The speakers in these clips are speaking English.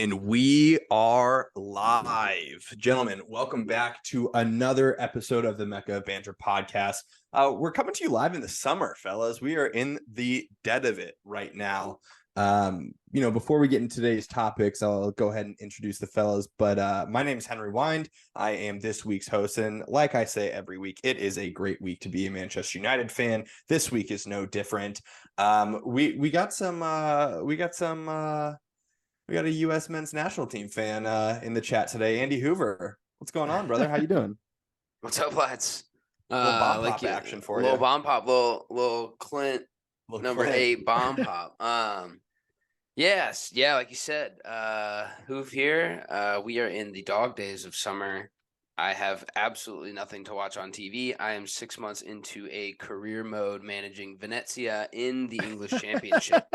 And we are live. Gentlemen, welcome back to another episode of the Mecca Banter podcast. We're coming to you live in the summer, fellas. We are in the dead of it right now. Before we get into today's topics, I'll go ahead and introduce the fellas. But my name is Henry Wind. I am this week's host. And like I say every week, it is a great week to be a Manchester United fan. This week is no different. We got a U.S. men's national team fan in the chat today, Andy Hoover. What's going on, brother? How you doing? What's up, lads? Little bomb pop action for you. Little bomb pop, little Clint number 8 bomb pop. Yes, yeah, like you said, Hoove here. We are in the dog days of summer. I have absolutely nothing to watch on TV. I am 6 months into a career mode managing Venezia in the English Championship.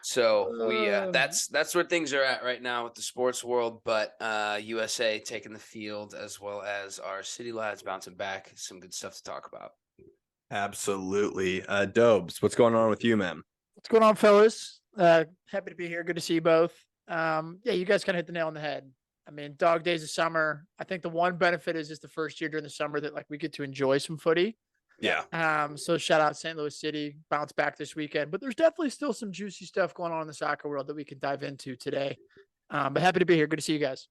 So we that's where things are at right now with the sports world, but USA taking the field as well as our city lads bouncing back. Some good stuff to talk about. Absolutely. Dobes, what's going on with you, man? What's going on, fellas? Happy to be here. Good to see you both. You guys kind of hit the nail on the head. I mean, dog days of summer. I think the one benefit is just the first year during the summer that we get to enjoy some footy. Yeah. So shout out St. Louis City, bounce back this weekend. But there's definitely still some juicy stuff going on in the soccer world that we can dive into today. But happy to be here. Good to see you guys.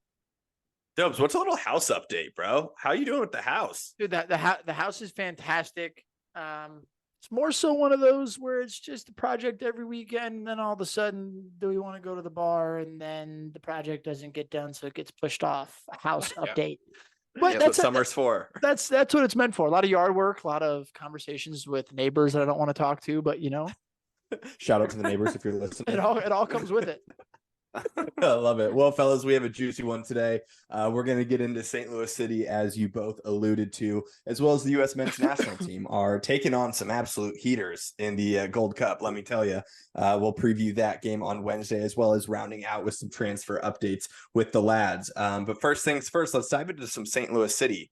Dobes, what's a little house update, bro? How you doing with the house? Dude, the house is fantastic. It's more so one of those where it's just a project every weekend, and then all of a sudden, do we want to go to the bar? And then the project doesn't get done, so it gets pushed off. A house update. But that's what summer's for. That's what it's meant for. A lot of yard work, a lot of conversations with neighbors that I don't want to talk to, but Shout out to the neighbors if you're listening. It all comes with it. I love it. Well, fellas, we have a juicy one today. We're going to get into St. Louis City, as you both alluded to, as well as the U.S. men's national team are taking on some absolute heaters in the Gold Cup. Let me tell you, we'll preview that game on Wednesday, as well as rounding out with some transfer updates with the lads. But first things first, let's dive into some St. Louis City.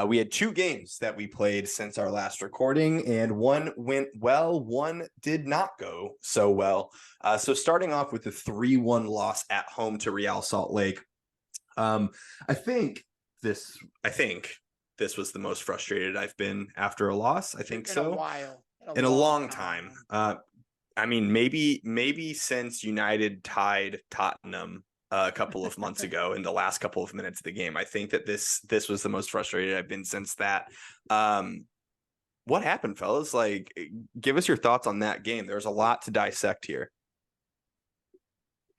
We had 2 games that we played since our last recording, and one went well, one did not go so well. So starting off with the 3-1 loss at home to Real Salt Lake. I think this was the most frustrated I've been after a loss. I think so. In a long time. I mean, maybe since United tied Tottenham a couple of months ago in the last couple of minutes of the game. I think that this was the most frustrated I've been since that. What happened, fellas? Give us your thoughts on that game. There's a lot to dissect here.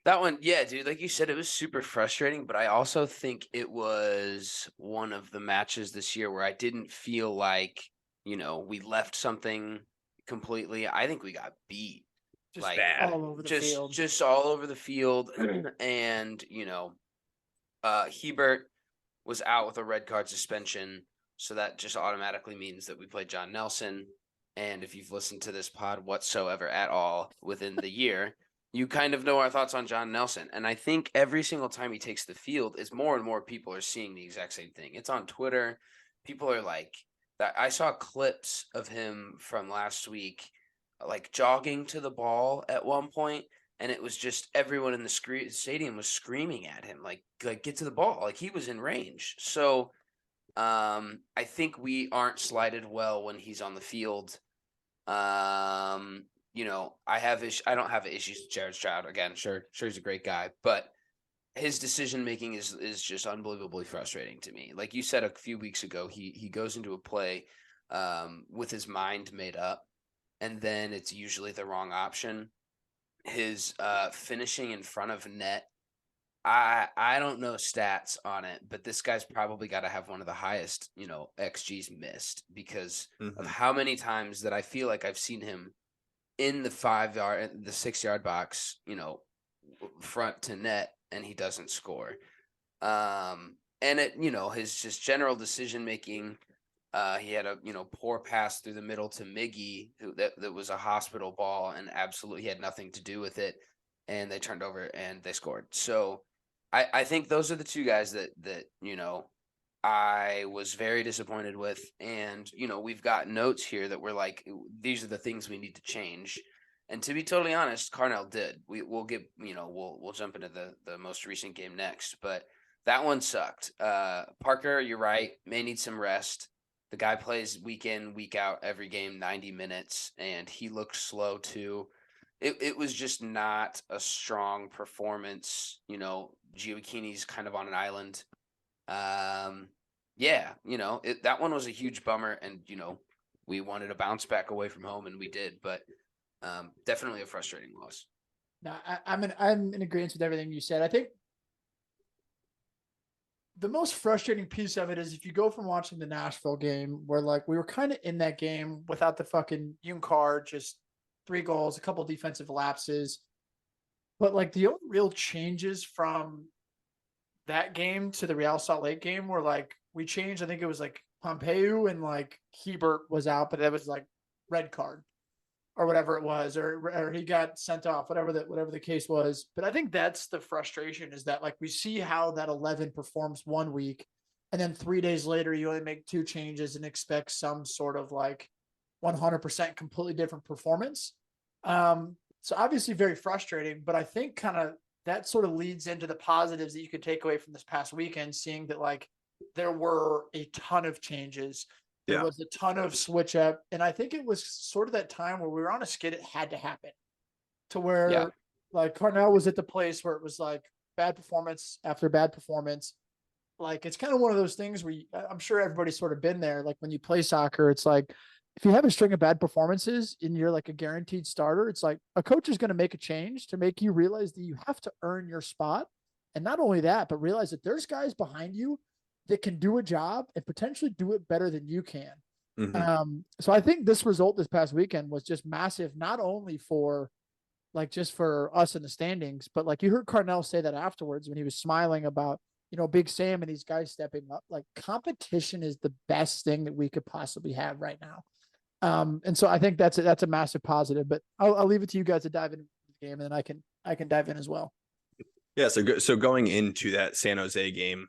That one, yeah, dude, like you said, it was super frustrating, but I also think it was one of the matches this year where I didn't feel like, we left something completely. I think we got beat. Just bad. All over the field. Just all over the field. And, Hebert was out with a red card suspension. So that just automatically means that we played John Nelson. And if you've listened to this pod whatsoever at all within the year, you kind of know our thoughts on John Nelson. And I think every single time he takes the field is more and more people are seeing the exact same thing. It's on Twitter. People are like that. I saw clips of him from last week, jogging to the ball at one point, and it was just everyone in the stadium was screaming at him, like get to the ball, like he was in range. So I think we aren't slighted well when he's on the field. I don't have issues with Jared Stroud. Again, sure he's a great guy, but his decision making is just unbelievably frustrating to me. Like you said a few weeks ago, he goes into a play with his mind made up, and then it's usually the wrong option. His finishing in front of net, I don't know stats on it, but this guy's probably got to have one of the highest, XGs missed because of how many times that I feel like I've seen him in the 6-yard box, front to net, and he doesn't score. And it, his just general decision making. He had a poor pass through the middle to Miggy, that was a hospital ball, and absolutely he had nothing to do with it. And they turned over and they scored. So I think those are the 2 guys that I was very disappointed with. And we've got notes here that we're like, these are the things we need to change. And to be totally honest, Carnell did. We'll get, we'll jump into the most recent game next, but that one sucked. Parker, you're right, may need some rest. The guy plays week in, week out, every game, 90 minutes, and he looked slow too. It was just not a strong performance. Gioacchini's kind of on an island. That one was a huge bummer, and we wanted to bounce back away from home, and we did, but definitely a frustrating loss. No, I'm in agreement with everything you said. I think the most frustrating piece of it is if you go from watching the Nashville game, where like we were kind of in that game without the fucking card, just 3 goals, a couple of defensive lapses, but like the only real changes from that game to the Real Salt Lake game were like we changed. I think it was like Pompeu and like Hebert was out, but that was like red card or whatever it was, or he got sent off, whatever the case was. But I think that's the frustration, is that like we see how that 11 performs one week, and then 3 days later you only make 2 changes and expect some sort of like 100% completely different performance. So obviously very frustrating, but I think kind of that sort of leads into the positives that you could take away from this past weekend, seeing that like there were a ton of changes. There was a ton of switch up. And I think it was sort of that time where we were on a skid. It had to happen to where like Carnell was at the place where it was like bad performance after bad performance. Like, it's kind of one of those things where I'm sure everybody's sort of been there. Like when you play soccer, it's like, if you have a string of bad performances and you're like a guaranteed starter, it's like a coach is going to make a change to make you realize that you have to earn your spot. And not only that, but realize that there's guys behind you that can do a job and potentially do it better than you can. Mm-hmm. So I think this result this past weekend was just massive, not only for like just for us in the standings, but like you heard Carnell say that afterwards when he was smiling about, Big Sam and these guys stepping up. Like, competition is the best thing that we could possibly have right now. And so I think that's a massive positive, but I'll leave it to you guys to dive into the game, and then I can dive in as well. Yeah, so going into that San Jose game,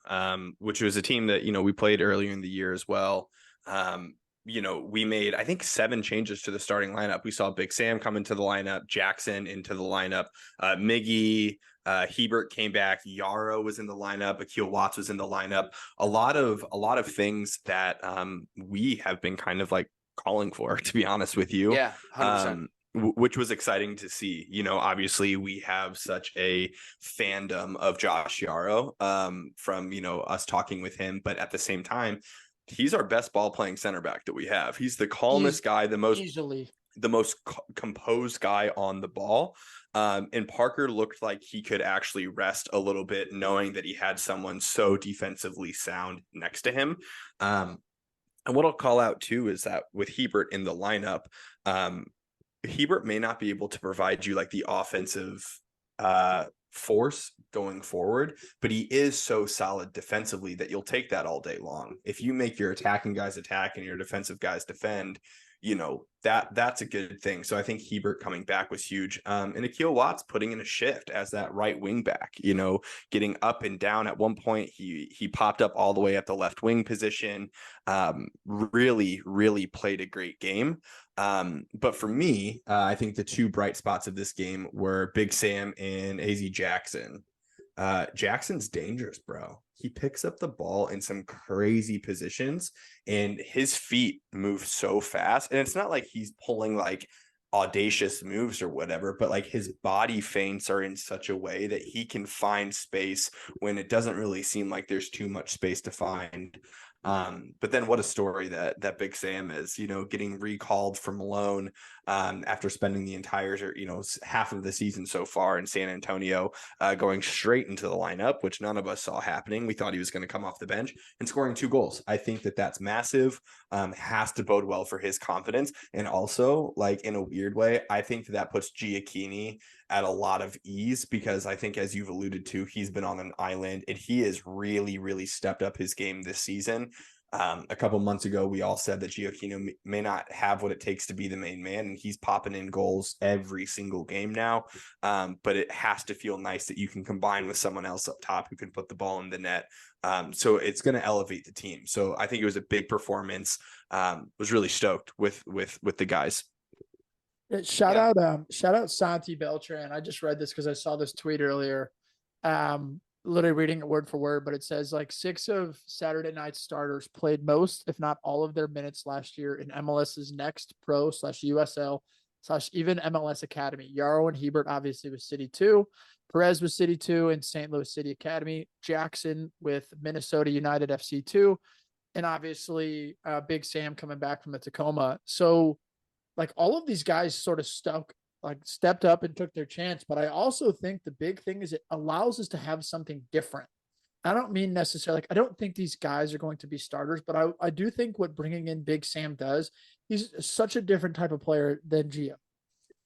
which was a team that we played earlier in the year as well. We made, I think, 7 changes to the starting lineup. We saw Big Sam come into the lineup, Jackson into the lineup, Miggy, Hebert came back, Yarrow was in the lineup, Akil Watts was in the lineup. A lot of things that we have been kind of like calling for, to be honest with you. Yeah, 100%. Which was exciting to see. Obviously we have such a fandom of Josh Yarrow from, us talking with him, but at the same time, he's our best ball playing center back that we have. He's the calmest guy, the most composed guy on the ball. And Parker looked like he could actually rest a little bit, knowing that he had someone so defensively sound next to him. And what I'll call out too is that with Hebert in the lineup, Hebert may not be able to provide you like the offensive force going forward, but he is so solid defensively that you'll take that all day long. If you make your attacking guys attack and your defensive guys defend, that's a good thing. So I think Hebert coming back was huge. And Akil Watts putting in a shift as that right wing back, getting up and down. At one point he popped up all the way at the left wing position. Really, really played a great game. But for me, I think the 2 bright spots of this game were Big Sam and AZ Jackson. Jackson's dangerous, bro. He picks up the ball in some crazy positions and his feet move so fast. And it's not like he's pulling like audacious moves or whatever, but like his body feints are in such a way that he can find space when it doesn't really seem like there's too much space to find. But then what a story that Big Sam is, getting recalled from loan after spending the entire, half of the season so far in San Antonio, going straight into the lineup, which none of us saw happening. We thought he was going to come off the bench and scoring 2 goals. I think that's massive, has to bode well for his confidence. And also, like, in a weird way, I think that puts Gioacchini at a lot of ease, because I think, as you've alluded to, he's been on an island and he has really, really stepped up his game this season. A couple months ago, we all said that Gioacchino may not have what it takes to be the main man, and he's popping in goals every single game now. But it has to feel nice that you can combine with someone else up top who can put the ball in the net. So it's going to elevate the team. So I think it was a big performance. Was really stoked with the guys. Shout Yeah. out Santi Beltran. I just read this because I saw this tweet earlier. Literally reading it word for word, but it says like 6 of Saturday night's starters played most, if not all of their minutes last year in MLS's next pro / USL / even MLS Academy. Yarrow and Hebert obviously with City 2. Perez with City 2 and St. Louis City Academy. Jackson with Minnesota United FC 2. And obviously Big Sam coming back from the Tacoma. So like all of these guys sort of stepped up and took their chance. But I also think the big thing is it allows us to have something different. I don't mean necessarily like I don't think these guys are going to be starters, but I do think what bringing in Big Sam does, he's such a different type of player than Gio.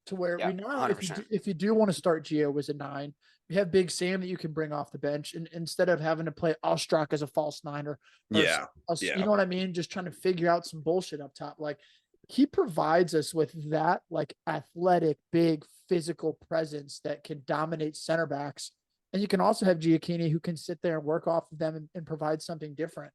To where Yeah, we now, 100%. if you do want to start Gio as a 9, we have Big Sam that you can bring off the bench, and instead of having to play Ostrak as a false 9 or Yeah. you know what I mean, just trying to figure out some bullshit up top. Like he provides us with that like athletic, big, physical presence that can dominate center backs, and you can also have Giacchini who can sit there and work off of them and provide something different.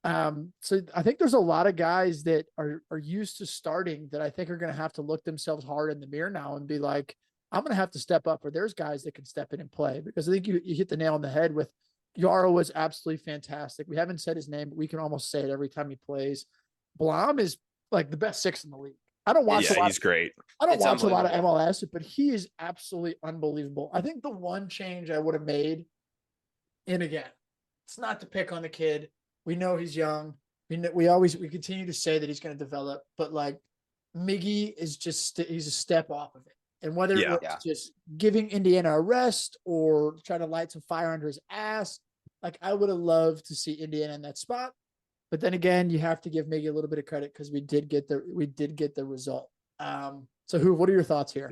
So I think there's a lot of guys that are used to starting that I think are going to have to look themselves hard in the mirror now and be like, I'm going to have to step up, or there's guys that can step in and play, because I think you hit the nail on the head with Yarrow was absolutely fantastic. We haven't said his name, but we can almost say it every time he plays. Blom is like the best 6 in the league. I don't watch Yeah, he's great. I don't It's watch a lot of unbelievable. MLS, but he is absolutely unbelievable. I think the one change I would have made, and again, it's not to pick on the kid. We know he's young. We continue to say that he's going to develop, but like Miggy is just he's a step off of it. And whether Yeah. it's just giving Indiana a rest or trying to light some fire under his ass, like I would have loved to see Indiana in that spot. But then again, you have to give Miggy a little bit of credit because we did get the result. So what are your thoughts here?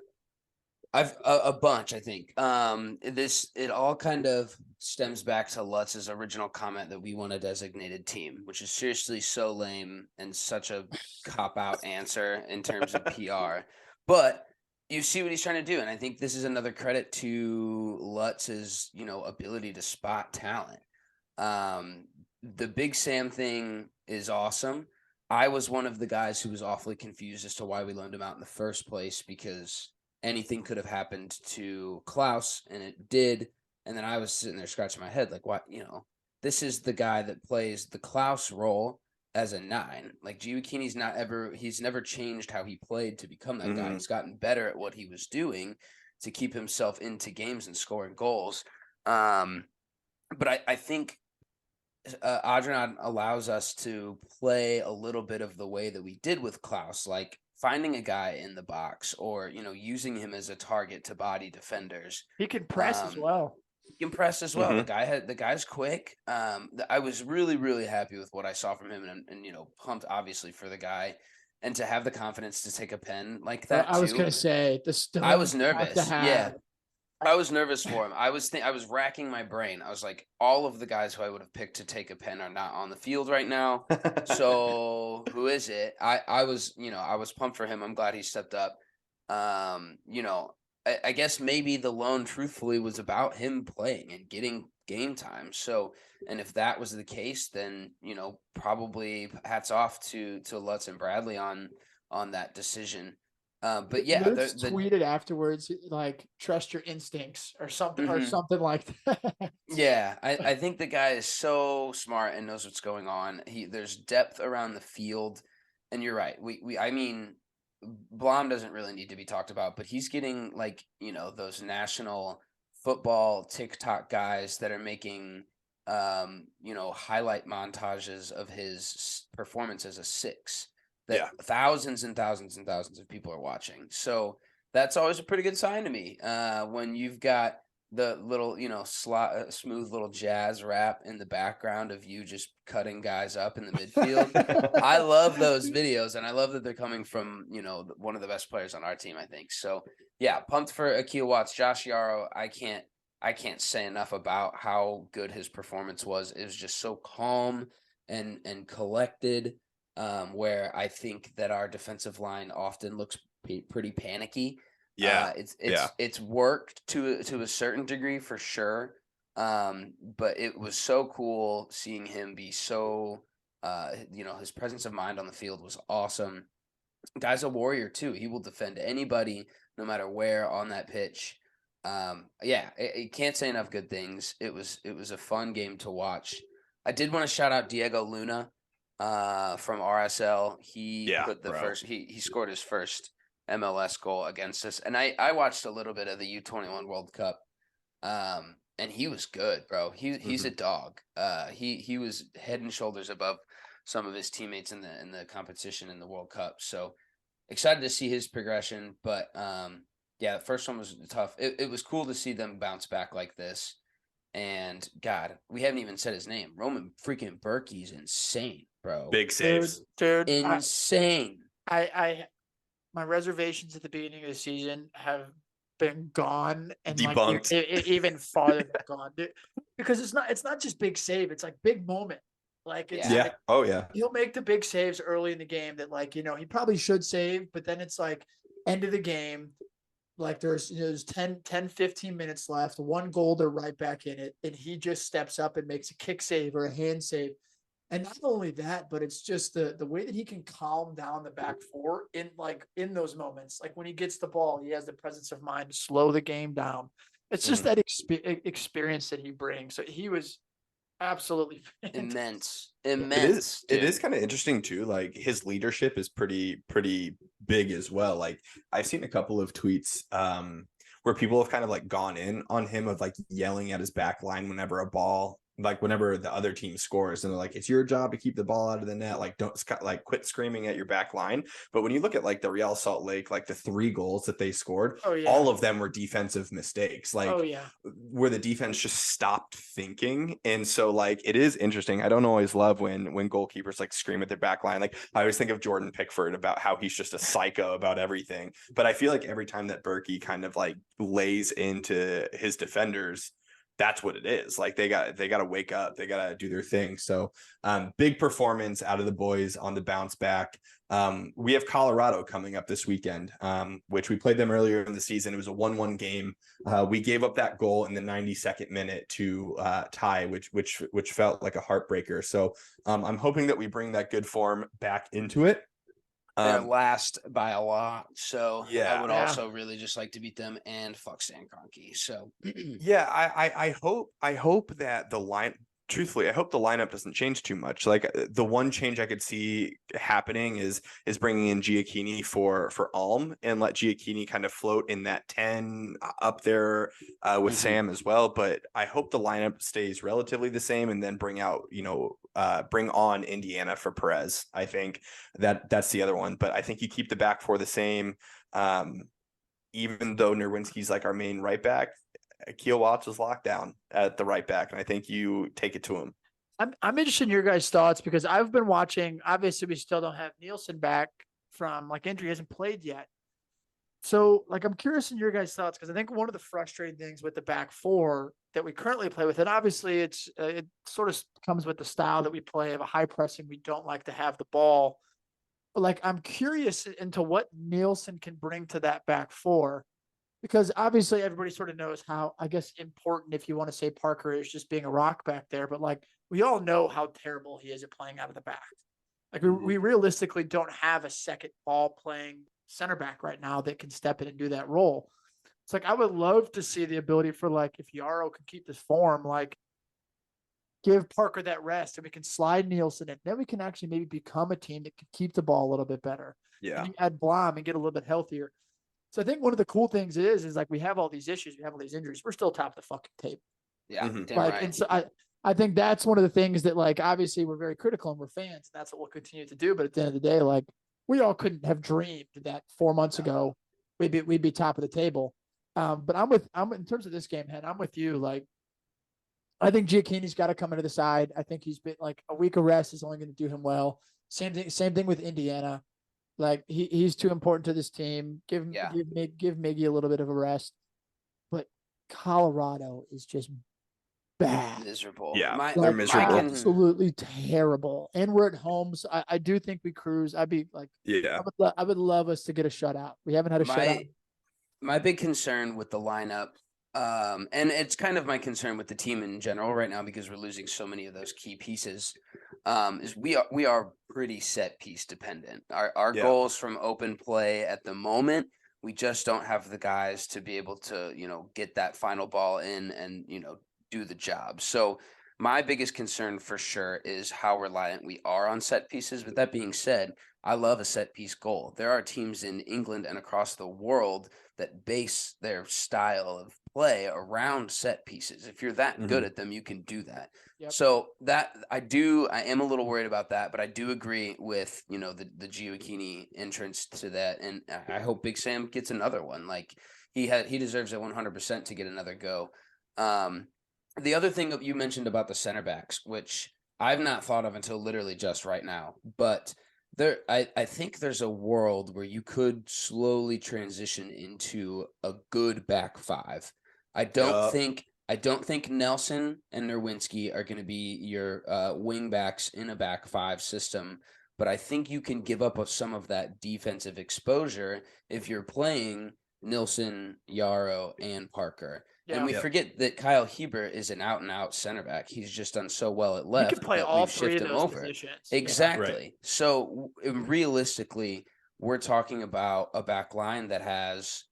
I've a bunch, I think. It all kind of stems back to Lutz's original comment that we want a designated team, which is seriously so lame and such a cop out answer in terms of PR. But you see what he's trying to do, and I think this is another credit to Lutz's, ability to spot talent. The Big Sam thing is awesome. I was one of the guys who was awfully confused as to why we loaned him out in the first place, because anything could have happened to Klaus, and it did. And then I was sitting there scratching my head, like, what? This is the guy that plays the Klaus role as a 9. Like, Giacchini's he's never changed how he played to become that guy. He's gotten better at what he was doing to keep himself into games and scoring goals. But I think Adrian allows us to play a little bit of the way that we did with Klaus, like finding a guy in the box or, using him as a target to body defenders. He can press as well. He can press as well. The guy's quick. I was really, really happy with what I saw from him and pumped obviously for the guy, and to have the confidence to take a pen like that I was too. going to say I was nervous. Yeah. I was nervous for him. I was racking my brain. I was like, all of the guys who I would have picked to take a pen are not on the field right now. So who is it? I was pumped for him. I'm glad he stepped up. I guess maybe the loan truthfully was about him playing and getting game time. So, and if that was the case, then, probably hats off to Lutz and Bradley on that decision. But yeah, Lutz tweeted afterwards, like, trust your instincts or something, or something like that. Yeah, I think the guy is so smart and knows what's going on. There's depth around the field, and you're right. I mean, Blom doesn't really need to be talked about, but he's getting like, those national football TikTok guys that are making highlight montages of his performance as a 6. That thousands and thousands and thousands of people are watching. So that's always a pretty good sign to me. When you've got the little, smooth little jazz rap in the background of you just cutting guys up in the midfield. I love those videos, and I love that they're coming from, one of the best players on our team, I think. So yeah, pumped for Akil Watts. Josh Yarrow, I can't say enough about how good his performance was. It was just so calm and collected. Where I think that our defensive line often looks pretty panicky. Yeah, it's worked to a certain degree for sure. But it was so cool seeing him be so, his presence of mind on the field was awesome. Guy's a warrior too. He will defend anybody, no matter where on that pitch. Yeah, I can't say enough good things. It was a fun game to watch. I did want to shout out Diego Luna, from RSL. He put the first. He scored his first MLS goal against us, and I watched a little bit of the U21 World Cup. And he was good, bro. He's a dog. He was head and shoulders above some of his teammates in the competition in the World Cup. So excited to see his progression. But yeah, the first one was tough. It was cool to see them bounce back like this. And God, we haven't even said his name. Roman freaking Berkey's insane, bro. Big saves. Dude. Insane. I my reservations at the beginning of the season have been gone and Debunked. like even farther than gone, dude. Because it's not just big save, it's like big moment. Like it's Yeah. like, Oh yeah. he'll make the big saves early in the game that like, he probably should save, but then it's like end of the game. Like there's 10, 15 minutes left, one goal, they're right back in it, and he just steps up and makes a kick save or a hand save. And not only that, but it's just the way that he can calm down the back four in those moments. Like when he gets the ball, he has the presence of mind to slow the game down. It's just that experience that he brings. So he was absolutely immense. It is kind of interesting too. Like his leadership is pretty big as well. Like I've seen a couple of tweets where people have kind of like gone in on him of like yelling at his back line whenever the other team scores, and they're like, it's your job to keep the ball out of the net. Like, don't like quit screaming at your back line. But when you look at like the Real Salt Lake, like the 3 goals that they scored, all of them were defensive mistakes. Like, where the defense just stopped thinking. And so like, it is interesting. I don't always love when goalkeepers like scream at their back line. Like I always think of Jordan Pickford about how he's just a psycho about everything. But I feel like every time that Berkey kind of like lays into his defenders, that's what it is. Like they got to wake up. They got to do their thing. So big performance out of the boys on the bounce back. We have Colorado coming up this weekend, which we played them earlier in the season. It was a 1-1 game. We gave up that goal in the 92nd minute to tie, which felt like a heartbreaker. So I'm hoping that we bring that good form back into it. They're last by a lot, so yeah, I would also really just like to beat them and fuck Stan Kroenke. So yeah, I hope that the line. Truthfully, I hope the lineup doesn't change too much. Like the one change I could see happening is bringing in Giacchini for Alm and let Giacchini kind of float in that 10 up there with Sam as well. But I hope the lineup stays relatively the same, and then bring on Indiana for Perez. I think that's the other one. But I think you keep the back four the same. Even though Nerwinski's like our main right back, Akil Watts was locked down at the right back, and I think you take it to him. I'm interested in your guys' thoughts because I've been watching. Obviously, we still don't have Nielsen back from like injury; he hasn't played yet. So, like, I'm curious in your guys' thoughts because I think one of the frustrating things with the back four that we currently play with, and obviously it sort of comes with the style that we play of a high pressing. We don't like to have the ball, but like I'm curious into what Nielsen can bring to that back four. Because obviously everybody sort of knows how, I guess, important, if you want to say Parker is just being a rock back there. But like, we all know how terrible he is at playing out of the back. Like we realistically don't have a second ball playing center back right now that can step in and do that role. It's like, I would love to see the ability for like, if Yarrow can keep this form, like give Parker that rest and we can slide Nielsen in. Then we can actually maybe become a team that can keep the ball a little bit better. Yeah. And add Blom and get a little bit healthier. So I think one of the cool things is like we have all these issues, we have all these injuries. We're still top of the fucking table. Yeah. Like, right. and so I think that's one of the things that like obviously we're very critical and we're fans, and that's what we'll continue to do. But at the end of the day, like we all couldn't have dreamed that 4 months ago we'd be top of the table. But I'm in terms of this game, Hen, I'm with you. Like I think Giacchini's got to come into the side. I think he's been like a week of rest is only going to do him well. Same thing with Indiana. Like he's too important to this team. Give Miggy a little bit of a rest. But Colorado is just bad. Miserable. Yeah, they're miserable. Absolutely terrible. And we're at home, so I do think we cruise. I'd be like, I would love us to get a shutout. We haven't had a shutout. My big concern with the lineup, and it's kind of my concern with the team in general right now because we're losing so many of those key pieces. is we are pretty set piece dependent. Our Yeah. goals from open play at the moment, we just don't have the guys to be able to, get that final ball in and, do the job. So my biggest concern for sure is how reliant we are on set pieces. With that being said, I love a set piece goal. There are teams in England and across the world that base their style of play around set pieces. If you're that good at them, you can do that. Yep. So that I am a little worried about that, but I do agree with, the Gioacchini entrance to that. And I hope Big Sam gets another one. Like he deserves it 100% to get another go. The other thing that you mentioned about the center backs, which I've not thought of until literally just right now, but I think there's a world where you could slowly transition into a good back five. I don't think Nelson and Nerwinski are going to be your wing backs in a back five system, but I think you can give up some of that defensive exposure if you're playing Nilsson, Yarrow, and Parker. Yeah. And we forget that Kyle Heber is an out-and-out center back. He's just done so well at You left. can play that all we've three of shifted him those over. positions. Exactly. Right. So realistically, we're talking about a back line that has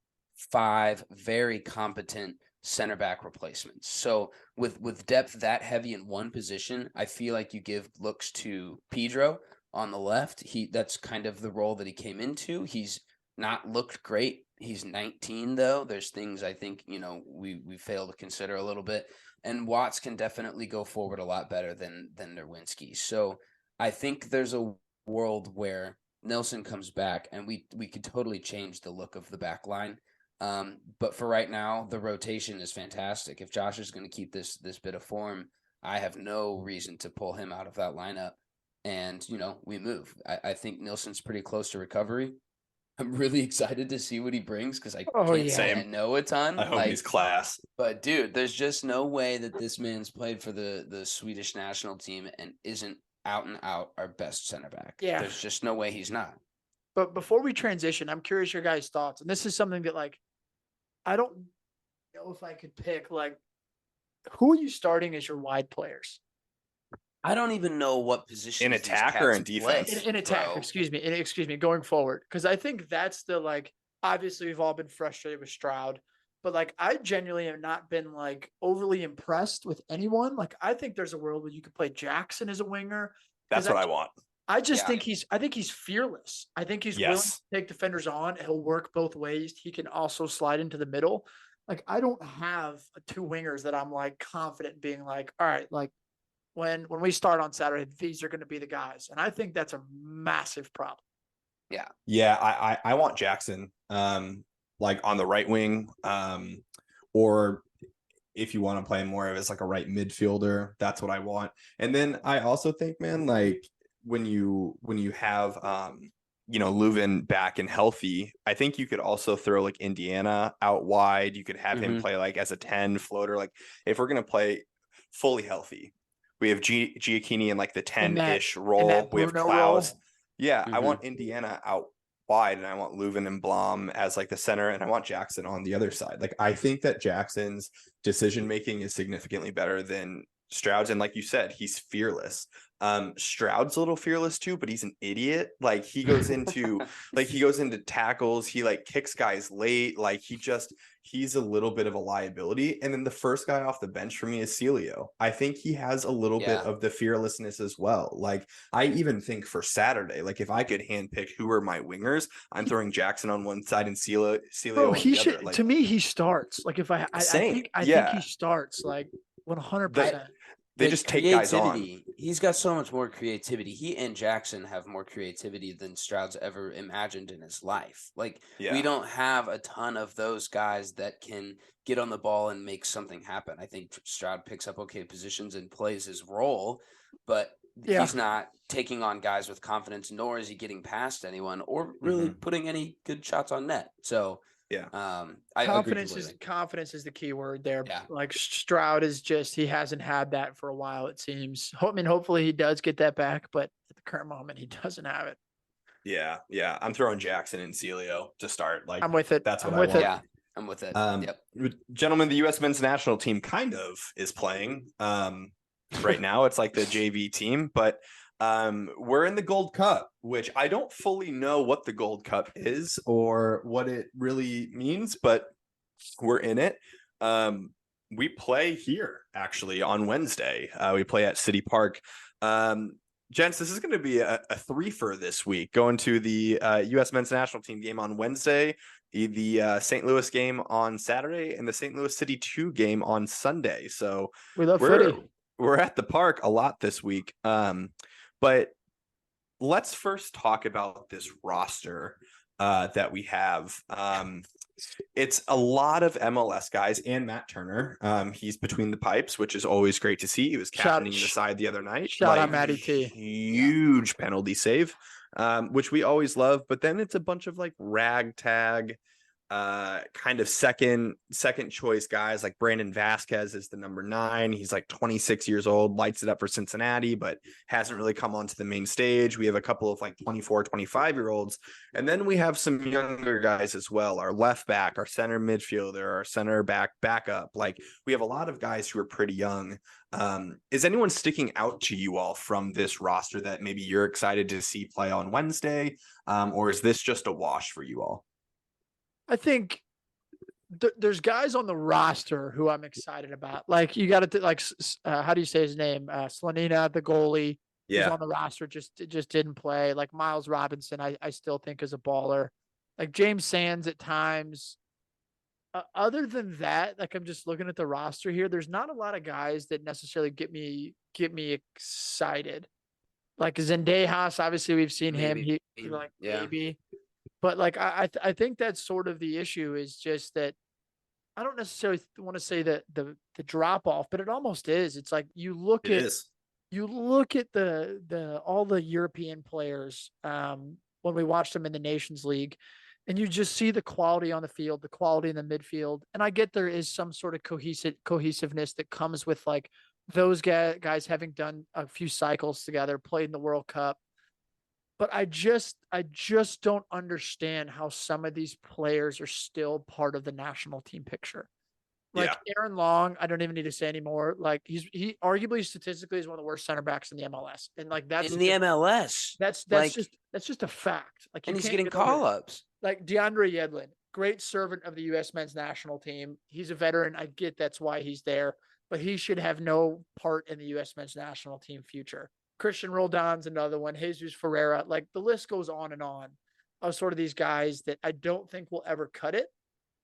5 very competent center back replacements. So with depth that heavy in one position, I feel like you give looks to Pedro on the left. That's kind of the role that he came into. He's not looked great. He's 19 though. There's things I think, we fail to consider a little bit. And Watts can definitely go forward a lot better than Nerwinski. So I think there's a world where Nelson comes back and we could totally change the look of the back line. But for right now, the rotation is fantastic. If Josh is going to keep this bit of form, I have no reason to pull him out of that lineup. And, we move. I think Nelson's pretty close to recovery. I'm really excited to see what he brings because I can't say I know a ton. I hope he's class. But dude, there's just no way that this man's played for the Swedish national team and isn't out and out our best center back. Yeah. There's just no way he's not. But before we transition, I'm curious your guys' thoughts. And this is something that I don't know if I could pick who are you starting as your wide players? I don't even know what position in attack or in defense. In attack, excuse me, going forward. Because I think that's obviously we've all been frustrated with Stroud, but I genuinely have not been overly impressed with anyone. I think there's a world where you could play Jackson as a winger. That's what I want. I just think he's fearless. I think he's willing to take defenders on. He'll work both ways. He can also slide into the middle. I don't have 2 wingers that I'm confident being all right, when we start on Saturday, these are going to be the guys. And I think that's a massive problem. Yeah. Yeah. I want Jackson, on the right wing, or if you want to play more of as a right midfielder, that's what I want. And then I also think, man, when you have, Leuven back and healthy, I think you could also throw Indiana out wide. You could have him play as a 10 floater. If we're going to play fully healthy, we have Gioacchini in the 10-ish role. We have Klaus. Yeah, I want Indiana out wide, and I want Leuven and Blom as the center, and I want Jackson on the other side. I think that Jackson's decision making is significantly better than Stroud's, and like you said, he's fearless. Stroud's a little fearless too, but he's an idiot. He goes into tackles, he kicks guys late. He's a little bit of a liability. And then the first guy off the bench for me is Celio. I think he has a little bit of the fearlessness as well. I even think for Saturday, if I could handpick who are my wingers, I'm throwing Jackson on one side and Celio on the other. To me, he starts. I think he starts 100%. They just take guys on. He's got so much more creativity. He and Jackson have more creativity than Stroud's ever imagined in his life. We don't have a ton of those guys that can get on the ball and make something happen. I think Stroud picks up okay positions and plays his role, but he's not taking on guys with confidence, nor is he getting past anyone or really putting any good shots on net. So confidence is the key word there. Yeah. Stroud is he hasn't had that for a while, it seems. Hopefully he does get that back, but at the current moment he doesn't have it. Yeah. I'm throwing Jackson and Celio to start. I'm with it. That's what I want. Yeah, I'm with it. Gentlemen, the U.S. men's national team kind of is playing. right now. It's like the JV team, but we're in the Gold Cup, which I don't fully know what the Gold Cup is or what it really means, but we're in it. We play here actually on Wednesday. We play at City Park. Gents, this is going to be a threefer this week. Going to the U.S. men's national team game on Wednesday, the St. Louis game on Saturday, and the St. Louis City 2 game on Sunday. So We love footy. we're at the park a lot this week. But let's first talk about this roster that we have. It's a lot of MLS guys and Matt Turner. He's between the pipes, which is always great to see. He was captaining the side the other night. Shout out Matty T. Huge penalty save, which we always love. But then it's a bunch of like ragtag, kind of second choice guys. Like Brandon Vasquez is the number 9. He's like 26 years old, lights it up for Cincinnati, but hasn't really come onto the main stage. We have a couple of like 24, 25-year-olds. And then we have some younger guys as well. Our left back, our center midfielder, our center backup. Like we have a lot of guys who are pretty young. Is anyone sticking out to you all from this roster that maybe you're excited to see play on Wednesday? Or is this just a wash for you all? I think there's guys on the roster who I'm excited about. Like you got to like, how do you say his name? Slanina, the goalie, who's on the roster, just didn't play. Like Miles Robinson, I still think is a baller. Like James Sands at times. Other than that, like I'm just looking at the roster here. There's not a lot of guys that necessarily get me excited. Like Zendejas, obviously we've seen him. Maybe. But like I think that's sort of the issue is just that I don't necessarily want to say that the drop off, but it almost is. It's like you look at the all the European players when we watch them in the Nations League, and you just see the quality on the field, the quality in the midfield. And I get there is some sort of cohesiveness that comes with like those guys having done a few cycles together, played in the World Cup. But I just don't understand how some of these players are still part of the national team picture. Like Aaron Long, I don't even need to say anymore. Like he arguably statistically is one of the worst center backs in the MLS, and like that's in the MLS. That's just a fact. Like, and he's getting call ups. Like DeAndre Yedlin, great servant of the U.S. men's national team. He's a veteran. I get that's why he's there, but he should have no part in the U.S. men's national team future. Christian Roldan's another one. Jesus Ferreira. Like the list goes on and on of sort of these guys that I don't think will ever cut it.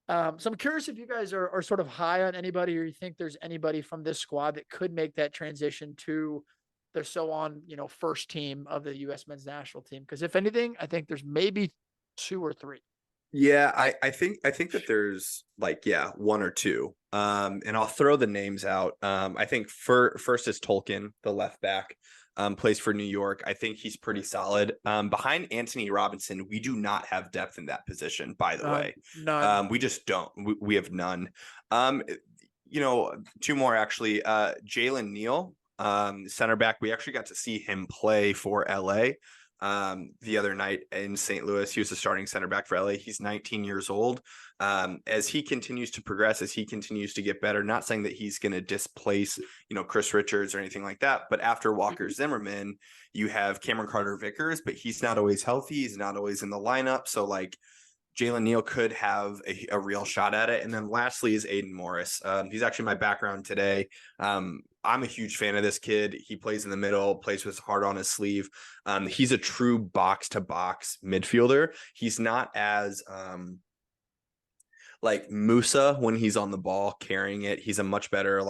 So I'm curious if you guys are sort of high on anybody, or you think there's anybody from this squad that could make that transition to their first team of the U.S. men's national team. Because if anything, I think there's maybe 2 or 3. Yeah, I think that there's like, 1 or 2. And I'll throw the names out. I think first is Tolkien, the left back. Plays for New York. I think he's pretty solid. Behind Anthony Robinson, we do not have depth in that position, by the way. None. We just don't. We have none. 2 more actually. Jalen Neal, center back. We actually got to see him play for LA the other night in St. Louis. He was the starting center back for LA. He's 19 years old. As he continues to progress, as he continues to get better, not saying that he's going to displace, Chris Richards or anything like that. But after Walker Zimmerman, you have Cameron Carter-Vickers, but he's not always healthy. He's not always in the lineup. So like Jalen Neal could have a real shot at it. And then lastly is Aiden Morris. He's actually my background today. I'm a huge fan of this kid. He plays in the middle, plays with his heart on his sleeve. He's a true box-to-box midfielder. He's not as like Musa when he's on the ball carrying it. He's a much better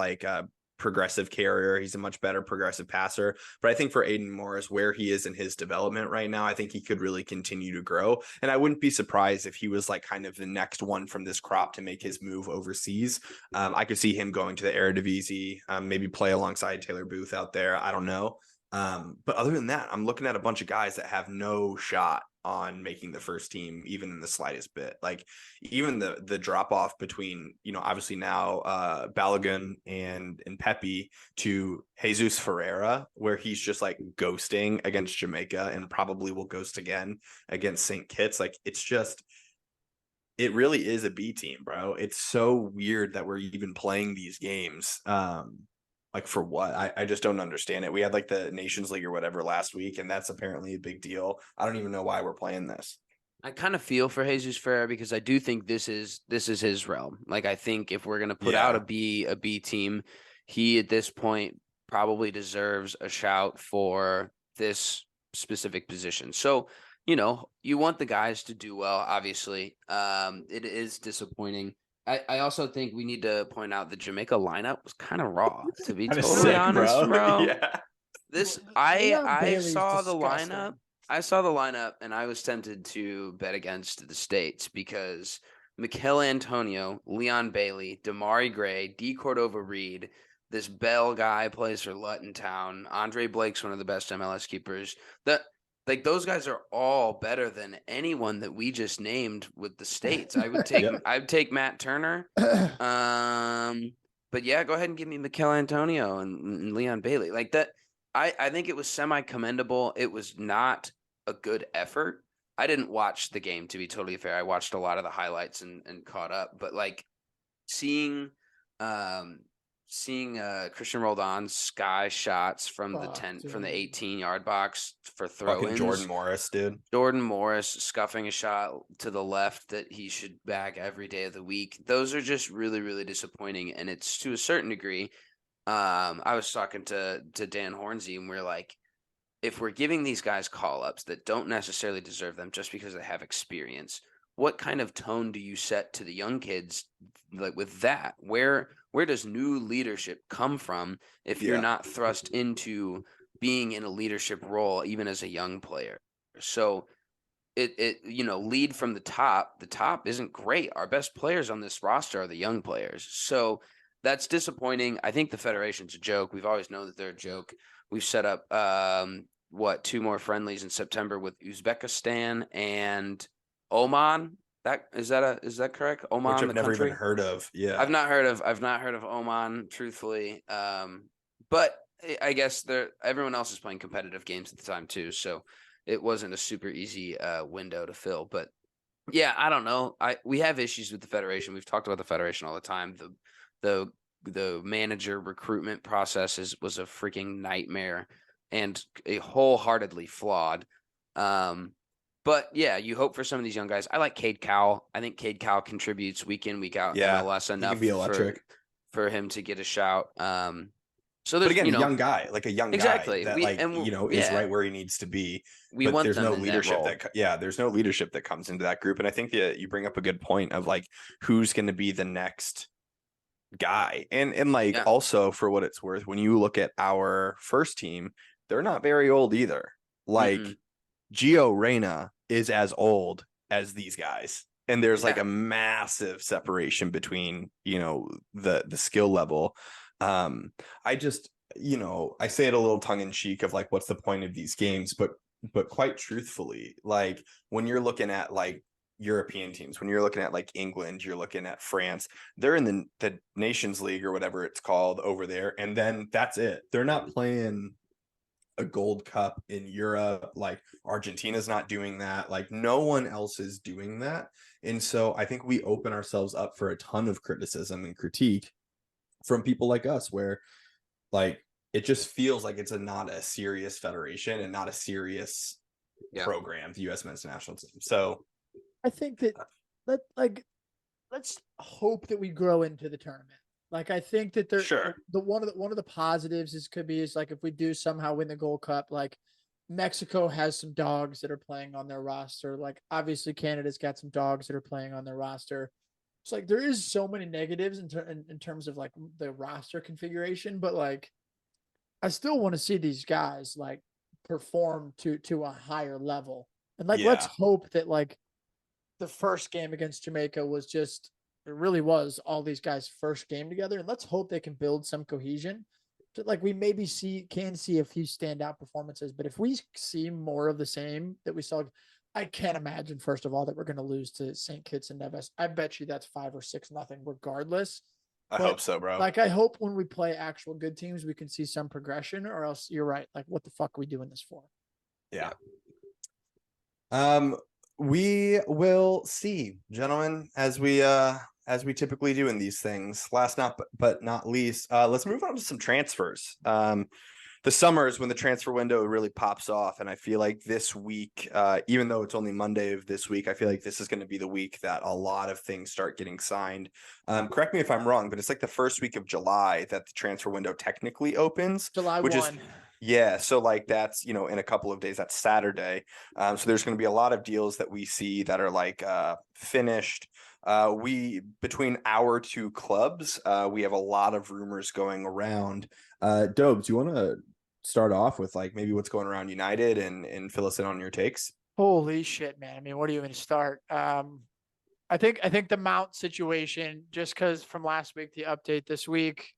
progressive carrier. He's a much better progressive passer. But I think for Aiden Morris, where he is in his development right now, I think he could really continue to grow. And I wouldn't be surprised if he was like kind of the next one from this crop to make his move overseas. I could see him going to the Eredivisie, maybe play alongside Taylor Booth out there. I don't know. But other than that, I'm looking at a bunch of guys that have no shot on making the first team, even in the slightest bit. Like even the drop off between, obviously now Balogun and Pepe to Jesus Ferreira, where he's just like ghosting against Jamaica and probably will ghost again against St. Kitts. Like it really is a B team, bro. It's so weird that we're even playing these games. Like for what? I just don't understand it. We had like the Nations League or whatever last week, and that's apparently a big deal. I don't even know why we're playing this. I kind of feel for Jesus Ferreira because I do think this is his realm. Like I think if we're gonna put out a B team, he at this point probably deserves a shout for this specific position. So, you want the guys to do well, obviously. It is disappointing. I also think we need to point out the Jamaica lineup was kind of raw, to be totally sick, honest, bro. Yeah. I saw the lineup. I saw the lineup and I was tempted to bet against the States because Mikel Antonio, Leon Bailey, Damari Gray, D. Cordova-Reed, this Bell guy plays for Luton Town. Andre Blake's one of the best MLS keepers. Those guys are all better than anyone that we just named with the States. I would take I'd take Matt Turner. But yeah, go ahead and give me Mikel Antonio and Leon Bailey. Like that. I think it was semi-commendable. It was not a good effort. I didn't watch the game, to be totally fair. I watched a lot of the highlights and caught up. But like seeing Christian Roldan's sky shots from the 18-yard box for throw-ins. Fucking Jordan Morris, dude. Jordan Morris scuffing a shot to the left that he should bag every day of the week. Those are just really, really disappointing. And it's to a certain degree. I was talking to Dan Hornsey, and we're like, if we're giving these guys call-ups that don't necessarily deserve them just because they have experience, what kind of tone do you set to the young kids like with that? Where does new leadership come from if you're not thrust into being in a leadership role even as a young player? So it lead from the top. The top isn't great. Our best players on this roster are the young players. So that's disappointing. I think the Federation's a joke. We've always known that they're a joke. We've set up 2 more friendlies in September with Uzbekistan and Oman. Is that correct? Oman, which I've never even heard of. Yeah, I've not heard of Oman, truthfully. But I guess everyone else is playing competitive games at the time too, so it wasn't a super easy window to fill. But yeah, I don't know. We have issues with the Federation. We've talked about the Federation all the time. The manager recruitment process was a freaking nightmare and wholeheartedly flawed. But yeah, you hope for some of these young guys. I like Cade Cowell. I think Cade Cowell contributes week in, week out in MLS enough for him to get a shout. So there's, a young guy, like a young guy that is right where he needs to be. There's no leadership there's no leadership that comes into that group. And I think that you bring up a good point of like, who's going to be the next guy. And also for what it's worth, when you look at our first team, they're not very old either. Like Gio Reyna is as old as these guys. And there's like a massive separation between, the skill level. I just, I say it a little tongue in cheek of like, what's the point of these games? But quite truthfully, like when you're looking at like European teams, when you're looking at like England, you're looking at France, they're in the Nations League or whatever it's called over there. And then that's it. They're not playing a Gold Cup in Europe. Like Argentina's not doing that. Like no one else is doing that. And so I think we open ourselves up for a ton of criticism and critique from people like us, where like it just feels like it's not a serious federation and not a serious program, the U.S. men's national team. So I think that let's hope that we grow into the tournament. Like I think that one of the positives is like if we do somehow win the Gold Cup, like Mexico has some dogs that are playing on their roster. Like obviously Canada's got some dogs that are playing on their roster. It's like there is so many negatives in terms of like the roster configuration, but like I still want to see these guys like perform to a higher level. And like let's hope that like the first game against Jamaica it really was all these guys' first game together, and let's hope they can build some cohesion. Like we maybe can see a few standout performances, but if we see more of the same that we saw, I can't imagine, first of all, that we're going to lose to St. Kitts and Nevis. I bet you that's 5 or 6-0 regardless. I hope so, bro. Like, I hope when we play actual good teams, we can see some progression, or else you're right. Like, what the fuck are we doing this for? Yeah. We will see, gentlemen, as we as we typically do in these things, last but not least, let's move on to some transfers. The summer is when the transfer window really pops off, and I feel like this week, even though it's only Monday of this week, I feel like this is going to be the week that a lot of things start getting signed. Correct me if I'm wrong, but it's like the first week of July that the transfer window technically opens, July which 1. is yeah. So like that's, in a couple of days, that's Saturday. So there's going to be a lot of deals that we see that are like finished. Between our two clubs, we have a lot of rumors going around. Dobes, you want to start off with like maybe what's going around United and fill us in on your takes? Holy shit, man. I mean, where do you even start? I think the Mount situation, just because from last week, the update this week,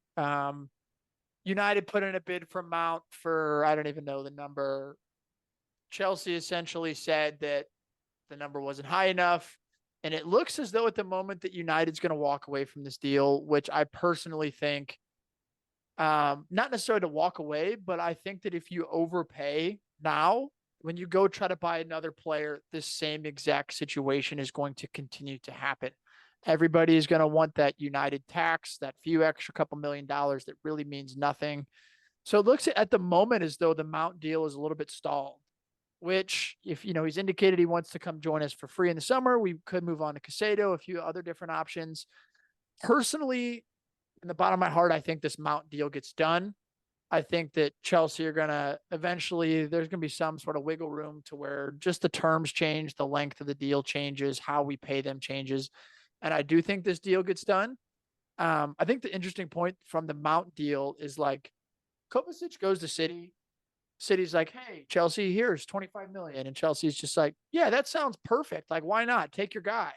United put in a bid for Mount for, I don't even know the number. Chelsea essentially said that the number wasn't high enough. And it looks as though at the moment that United's going to walk away from this deal, which I personally think, not necessarily to walk away, but I think that if you overpay now, when you go try to buy another player, this same exact situation is going to continue to happen. Everybody is going to want that United tax, that few extra couple $1,000,000 that really means nothing. So it looks at the moment as though the Mount deal is a little bit stalled, which if, he's indicated he wants to come join us for free in the summer, we could move on to Casado, a few other different options. Personally, in the bottom of my heart, I think this Mount deal gets done. I think that Chelsea are going to eventually, there's going to be some sort of wiggle room to where just the terms change, the length of the deal changes, how we pay them changes. And I do think this deal gets done. I think the interesting point from the Mount deal is like Kovacic goes to City. City's like, hey, Chelsea, here's 25 million. And Chelsea's just like, yeah, that sounds perfect. Like, why not? Take your guy.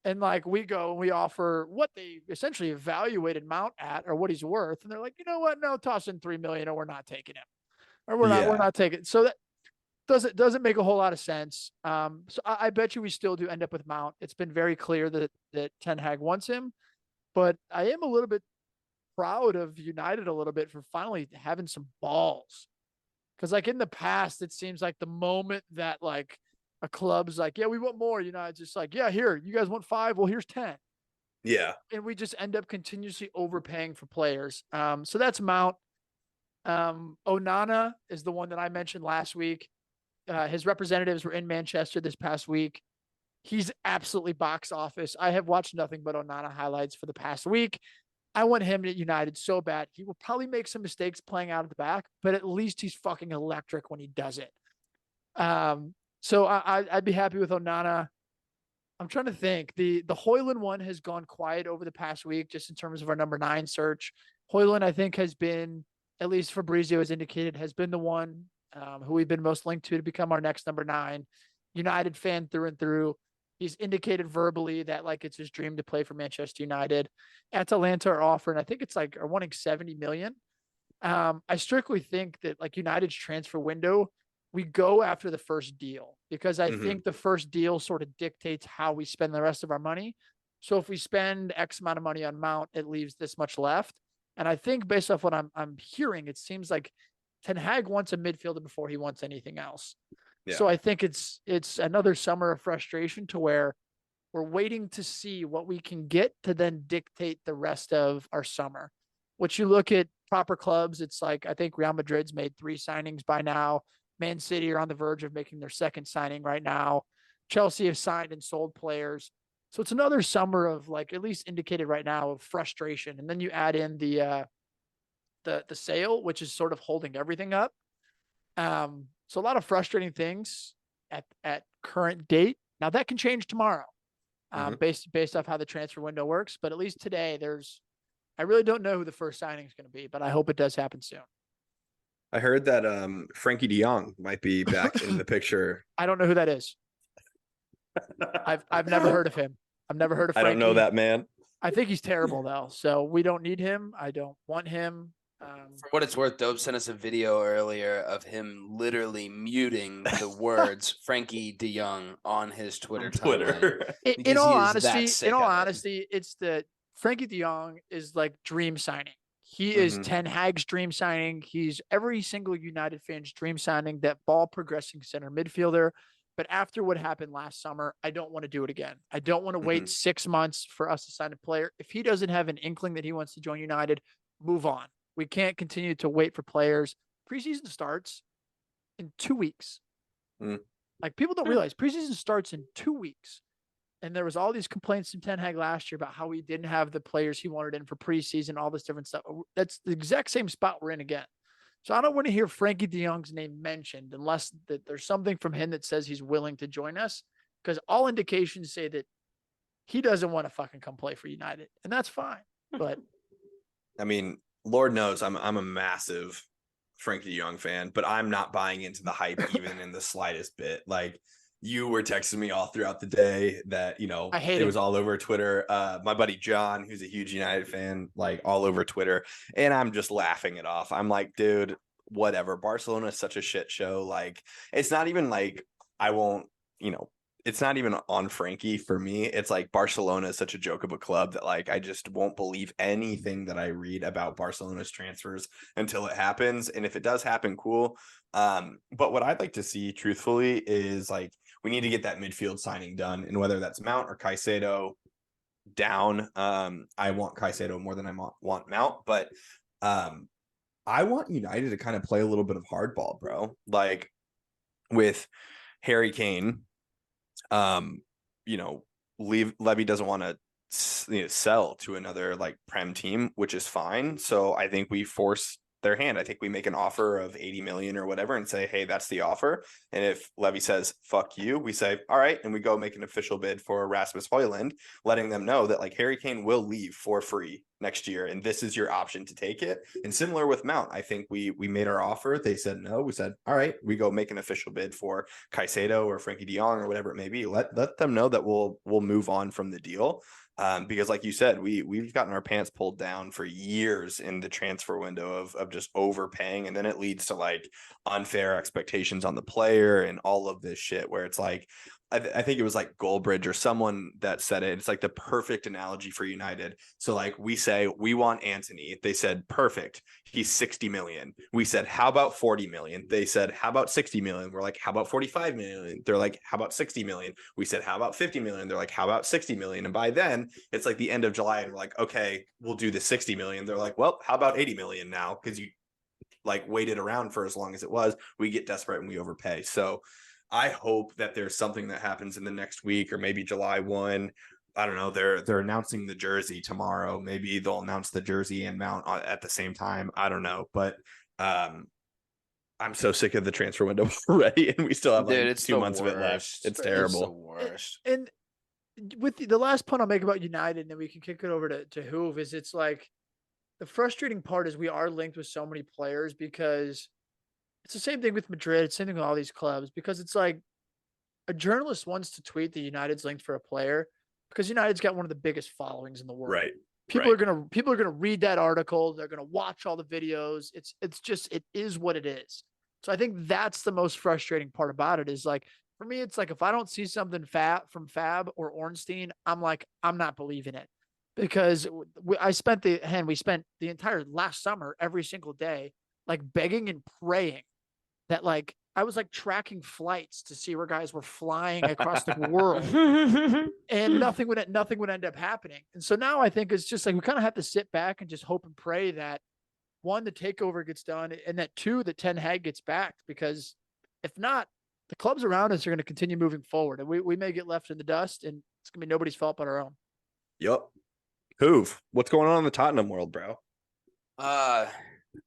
And like we go and we offer what they essentially evaluated Mount at or what he's worth. And they're like, you know what? No, toss in 3 million or we're not taking him. Or we're not taking it. So that doesn't make a whole lot of sense. So I bet you we still do end up with Mount. It's been very clear that Ten Hag wants him, but I am a little bit proud of United a little bit for finally having some balls. Because like in the past, it seems like the moment that like a club's like, yeah, we want more, it's just like, yeah, here, you guys want 5? Well, here's 10. Yeah. And we just end up continuously overpaying for players. So that's Mount. Onana is the one that I mentioned last week. His representatives were in Manchester this past week. He's absolutely box office. I have watched nothing but Onana highlights for the past week. I want him at United so bad. He will probably make some mistakes playing out of the back, but at least he's fucking electric when he does it. So I'd be happy with Onana. I'm trying to think. The Højlund one has gone quiet over the past week, just in terms of our number 9 search. Højlund, I think, has been, at least Fabrizio has indicated, has been the one who we've been most linked to become our next number 9. United fan through and through. He's indicated verbally that like it's his dream to play for Manchester United. Atalanta are offering, I think it's like, are wanting 70 million. I strictly think that like United's transfer window, we go after the first deal because I think the first deal sort of dictates how we spend the rest of our money. So if we spend X amount of money on Mount, it leaves this much left. And I think based off what I'm hearing, it seems like Ten Hag wants a midfielder before he wants anything else. Yeah. So I think it's another summer of frustration to where we're waiting to see what we can get to then dictate the rest of our summer. Which you look at proper clubs, it's like I think Real Madrid's made 3 signings by now. Man City are on the verge of making their second signing right now. Chelsea have signed and sold players. So it's another summer of like, at least indicated right now, of frustration. And then you add in the sale, which is sort of holding everything up. So a lot of frustrating things at current date. Now that can change tomorrow, based off how the transfer window works. But at least today, I really don't know who the first signing is going to be, but I hope it does happen soon. I heard that Frankie de Jong might be back in the picture. I don't know who that is. I've never heard of him. I've never heard of Frankie. I don't know that man. I think he's terrible though. So we don't need him. I don't want him. For what it's worth, Dope sent us a video earlier of him literally muting the words Frankie de Jong on his Twitter. In all honesty, it's the Frankie de Jong is like dream signing. He is Ten Hag's dream signing. He's every single United fan's dream signing, that ball progressing center midfielder. But after what happened last summer, I don't want to do it again. I don't want to wait 6 months for us to sign a player. If he doesn't have an inkling that he wants to join United, move on. We can't continue to wait for players. Preseason starts in 2 weeks. Like, people don't realize preseason starts in 2 weeks. And there was all these complaints from Ten Hag last year about how he didn't have the players he wanted in for preseason, all this different stuff. That's the exact same spot we're in again. So I don't want to hear Frankie de Jong's name mentioned unless that there's something from him that says he's willing to join us, because all indications say that he doesn't want to fucking come play for United, and that's fine. But I mean, Lord knows I'm a massive Frankie de Jong fan, but I'm not buying into the hype even in the slightest bit. Like, you were texting me all throughout the day that, I hate it was all over Twitter. My buddy John, who's a huge United fan, like, all over Twitter, and I'm just laughing it off. I'm like, dude, whatever. Barcelona is such a shit show. Like, it's not even like I won't, it's not even on Frankie for me. It's like Barcelona is such a joke of a club that, like, I just won't believe anything that I read about Barcelona's transfers until it happens. And if it does happen, cool. But what I'd like to see, truthfully, is like, we need to get that midfield signing done. And whether that's Mount or Caicedo down, I want Caicedo more than I want Mount. But I want United to kind of play a little bit of hardball, bro. Like, with Harry Kane, Levy doesn't want to sell to another like Prem team, which is fine. So I think we force their hand. I think we make an offer of 80 million or whatever and say, hey, that's the offer. And if Levy says, fuck you, we say, all right. And we go make an official bid for Rasmus Højlund, letting them know that, like, Harry Kane will leave for free next year, and this is your option to take it. And similar with Mount, I think we made our offer. They said no. We said, all right, we go make an official bid for Caicedo or Frankie de Jong or whatever it may be. Let them know that we'll move on from the deal. Because, like you said, we've gotten our pants pulled down for years in the transfer window of just overpaying, and then it leads to like unfair expectations on the player and all of this shit where it's like, I think it was like Goldbridge or someone that said it. It's like the perfect analogy for United. So, like, we say we want Antony. They said, perfect. He's 60 million. We said, how about 40 million? They said, how about 60 million? We're like, how about 45 million? They're like, how about 60 million? We said, how about 50 million? They're like, how about 60 million? And by then it's like the end of July and we're like, okay, we'll do the 60 million. They're like, well, how about 80 million now? Because you like waited around for as long as it was. We get desperate and we overpay. So I hope that there's something that happens in the next week or maybe July 1. I don't know. They're announcing the jersey tomorrow. Maybe they'll announce the jersey and Mount at the same time. I don't know. But I'm so sick of the transfer window already, and we still have like 2 months of it left. It's terrible. It's the worst. And with the last point I'll make about United, and then we can kick it over to Hoove, is it's like the frustrating part is we are linked with so many players because it's the same thing with Madrid, same thing with all these clubs, because it's like a journalist wants to tweet that United's linked for a player because United's got one of the biggest followings in the world. Right. People are gonna read that article. They're gonna watch all the videos. It is what it is. So I think that's the most frustrating part about it is like, for me, it's like if I don't see something from Fab or Ornstein, I'm like, I'm not believing it, because we spent the entire last summer every single day like begging and praying that, like, I was like tracking flights to see where guys were flying across the world, and nothing would end up happening. And so now I think it's just like we kind of have to sit back and just hope and pray that, one, the takeover gets done, and that, two, that Ten Hag gets backed, because if not, the clubs around us are going to continue moving forward, and we may get left in the dust, and it's going to be nobody's fault but our own. Yep. Hoove, what's going on in the Tottenham world, bro?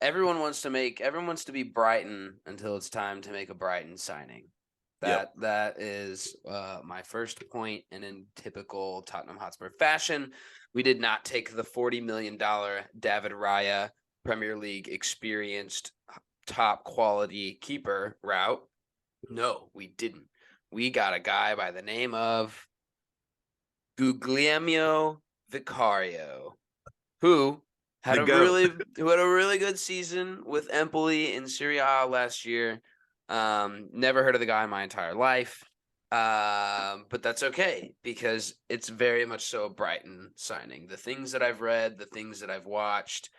Everyone wants to be Brighton until it's time to make a Brighton signing. That is my first point, and in typical Tottenham Hotspur fashion, we did not take the $40 million David Raya Premier League experienced top quality keeper route. No, we didn't. We got a guy by the name of Guglielmo Vicario, who had a really good season with Empoli in Serie A last year. Never heard of the guy in my entire life. But that's okay, because it's very much so a Brighton signing. The things that I've read, the things that I've watched,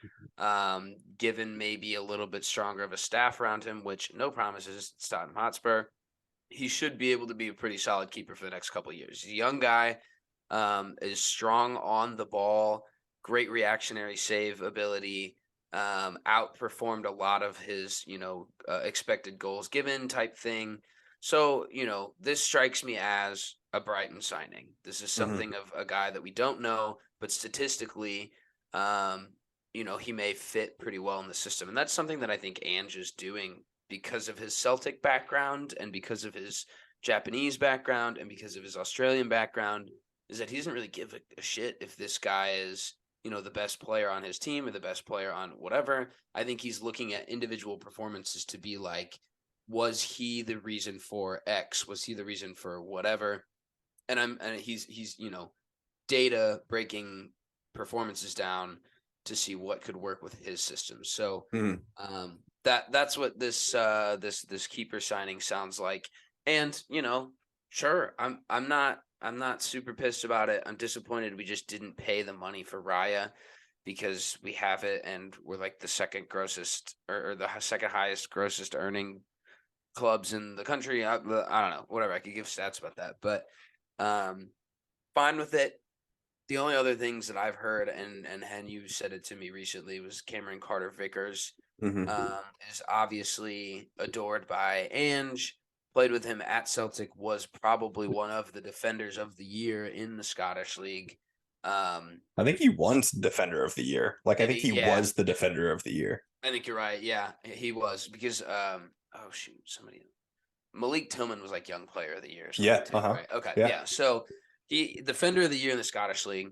given maybe a little bit stronger of a staff around him, which no promises, it's Tottenham Hotspur. he should be able to be a pretty solid keeper for the next couple of years. He's a young guy, is strong on the ball, great reactionary save ability, outperformed a lot of his, expected goals given type thing. So, this strikes me as a Brighton signing. This is something of a guy that we don't know, but statistically, he may fit pretty well in the system. And that's something that I think Ange is doing because of his Celtic background and because of his Japanese background and because of his Australian background, is that he doesn't really give a shit if this guy is, the best player on his team or the best player on whatever. I think he's looking at individual performances to be like, was he the reason for X? Was he the reason for whatever? And he's data breaking performances down to see what could work with his system. So that's what this keeper signing sounds like. And sure, I'm not super pissed about it. I'm disappointed we just didn't pay the money for Raya because we have it and we're like the second grossest or the second highest grossest earning clubs in the country. I don't know, whatever. I could give stats about that, but fine with it. The only other things that I've heard, and Hen, you said it to me recently, was Cameron Carter-Vickers is obviously adored by Ange, played with him at Celtic, was probably one of the defenders of the year in the Scottish League. I think he won Defender of the Year. Like, I think he was the Defender of the Year. I think you're right. Yeah, he was because, Malik Tillman was like Young Player of the Year. Or something too, right? Okay, yeah. So he Defender of the Year in the Scottish League.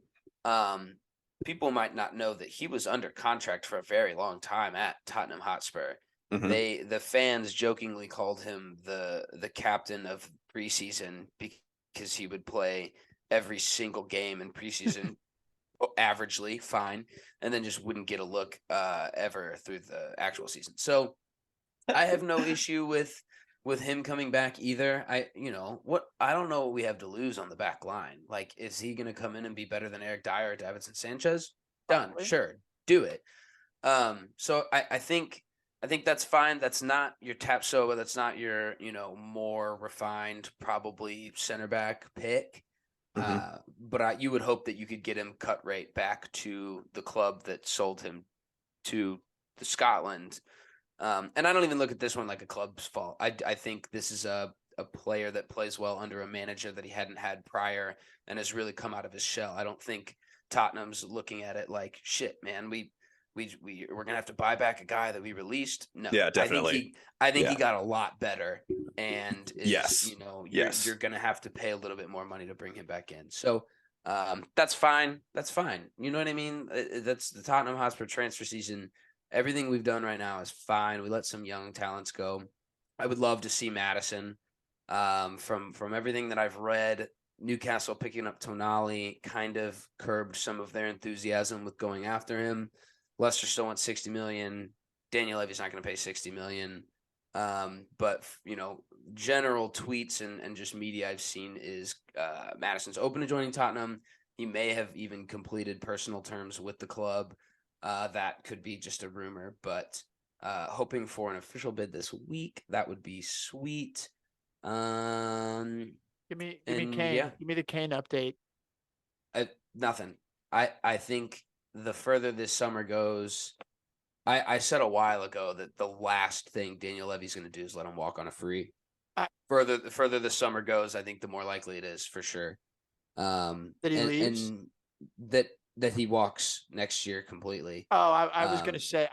People might not know that he was under contract for a very long time at Tottenham Hotspur. The fans jokingly called him the captain of preseason because he would play every single game in preseason averagely fine, and then just wouldn't get a look ever through the actual season. So I have no issue with him coming back either. I don't know what we have to lose on the back line. Like, is he going to come in and be better than Eric Dyer or Davinson Sanchez? Done. Probably. Sure. Do it. So I think that's fine. That's not your Tapsoba. That's not your, more refined, probably center back pick. But you would hope that you could get him cut rate back to the club that sold him to the Scotland. And I don't even look at this one like a club's fault. I think this is a player that plays well under a manager that he hadn't had prior and has really come out of his shell. I don't think Tottenham's looking at it like, shit, man, we're gonna have to buy back a guy that we released. No, yeah, definitely. I think he got a lot better, and yes, you're gonna have to pay a little bit more money to bring him back in. So that's fine. That's fine. You know what I mean? That's the Tottenham Hotspur transfer season. Everything we've done right now is fine. We let some young talents go. I would love to see Madison. From everything that I've read, Newcastle picking up Tonali kind of curbed some of their enthusiasm with going after him. Leicester still wants 60 million. Daniel Levy's not going to pay 60 million. But general tweets and just media I've seen is Madison's open to joining Tottenham. He may have even completed personal terms with the club. That could be just a rumor, but hoping for an official bid this week. That would be sweet. Give me Kane. Yeah. Give me the Kane update. Nothing. I think the further this summer goes, I said a while ago that the last thing Daniel Levy's going to do is let him walk on a free. The further the summer goes, I think the more likely it is for sure. That he leaves? And that he walks next year completely. Oh, I was gonna say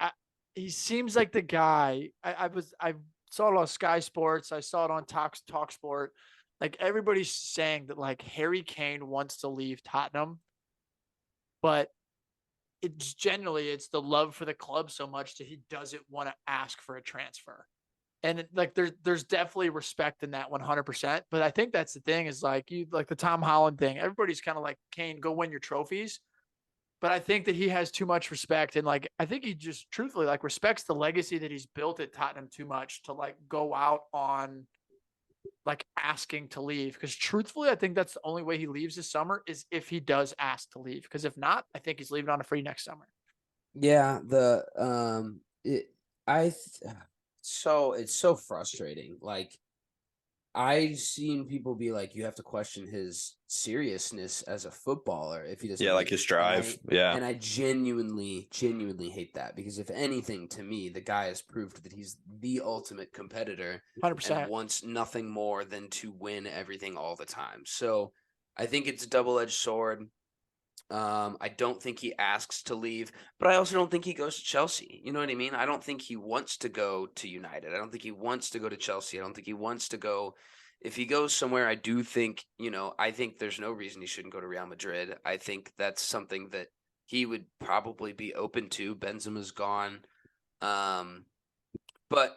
he seems like the guy. I saw it on Sky Sports. I saw it on Talk Sport. Like, everybody's saying that like Harry Kane wants to leave Tottenham, but it's the love for the club so much that he doesn't want to ask for a transfer. And there's definitely respect in that 100%. But I think that's the thing is like the Tom Holland thing. Everybody's kind of like, Kane, go win your trophies. But I think that he has too much respect. And like, I think he just truthfully like respects the legacy that he's built at Tottenham too much to like go out on like asking to leave. Because truthfully, I think that's the only way he leaves this summer is if he does ask to leave. Because if not, I think he's leaving on a free next summer. Yeah. It's so frustrating. Like, I've seen people be like, you have to question his seriousness as a footballer if he doesn't. Yeah, like his drive. Yeah. And I genuinely hate that, because if anything, to me, the guy has proved that he's the ultimate competitor 100%. and wants nothing more than to win everything all the time. So I think it's a double-edged sword. I don't think he asks to leave, but I also don't think he goes to Chelsea. You know what I mean? I don't think he wants to go to United. I don't think he wants to go to Chelsea. I don't think he wants to go. If he goes somewhere, I do think, I think there's no reason he shouldn't go to Real Madrid. I think that's something that he would probably be open to. Benzema's gone. But,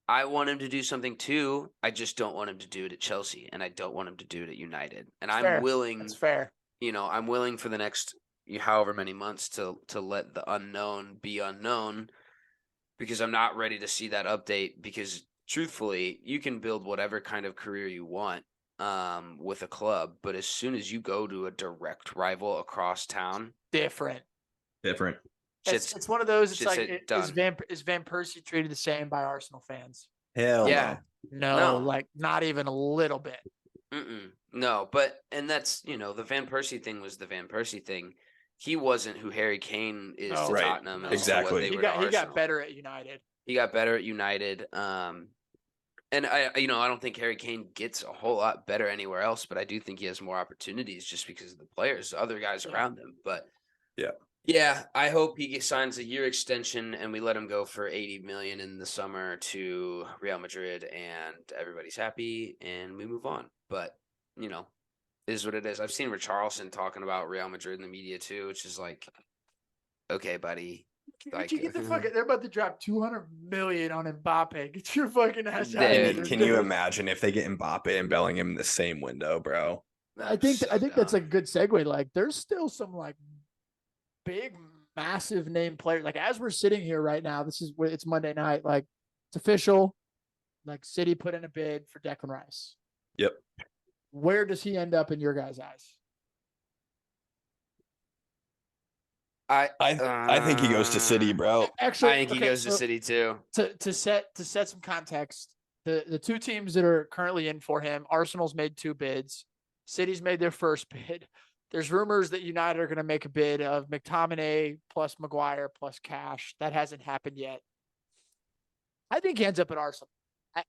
I want him to do something too. I just don't want him to do it at Chelsea, and I don't want him to do it at United. And I'm willing. That's fair. I'm willing for the next however many months to let the unknown be unknown, because I'm not ready to see that update, because truthfully, you can build whatever kind of career you want with a club, but as soon as you go to a direct rival across town, different. It's one of those. It's like, is Van Persie treated the same by Arsenal fans? Hell no, like not even a little bit. No, and that's, the Van Persie thing was the Van Persie thing. He wasn't who Harry Kane is to Tottenham. And exactly. He got better at United. And I don't think Harry Kane gets a whole lot better anywhere else, but I do think he has more opportunities just because of the players, the other guys around him. But yeah, I hope he signs a year extension and we let him go for 80 million in the summer to Real Madrid, and everybody's happy and we move on. But it is what it is. I've seen Richarlison talking about Real Madrid in the media too, which is like, okay, buddy. Could you get the fucking? They're about to drop 200 million on Mbappe. Get your fucking ass out of here. Can you imagine if they get Mbappe and Bellingham in the same window, bro? I think that's a good segue. Like, there's still some like big, massive name players. Like, as we're sitting here right now, it's Monday night. Like, it's official. Like, City put in a bid for Declan Rice. Yep. Where does he end up in your guys' eyes? I think he goes to City, bro. Actually, I think he goes to City too. To set some context, the two teams that are currently in for him, Arsenal's made 2 bids. City's made their first bid. There's rumors that United are going to make a bid of McTominay plus Maguire plus cash. That hasn't happened yet. I think he ends up at Arsenal. I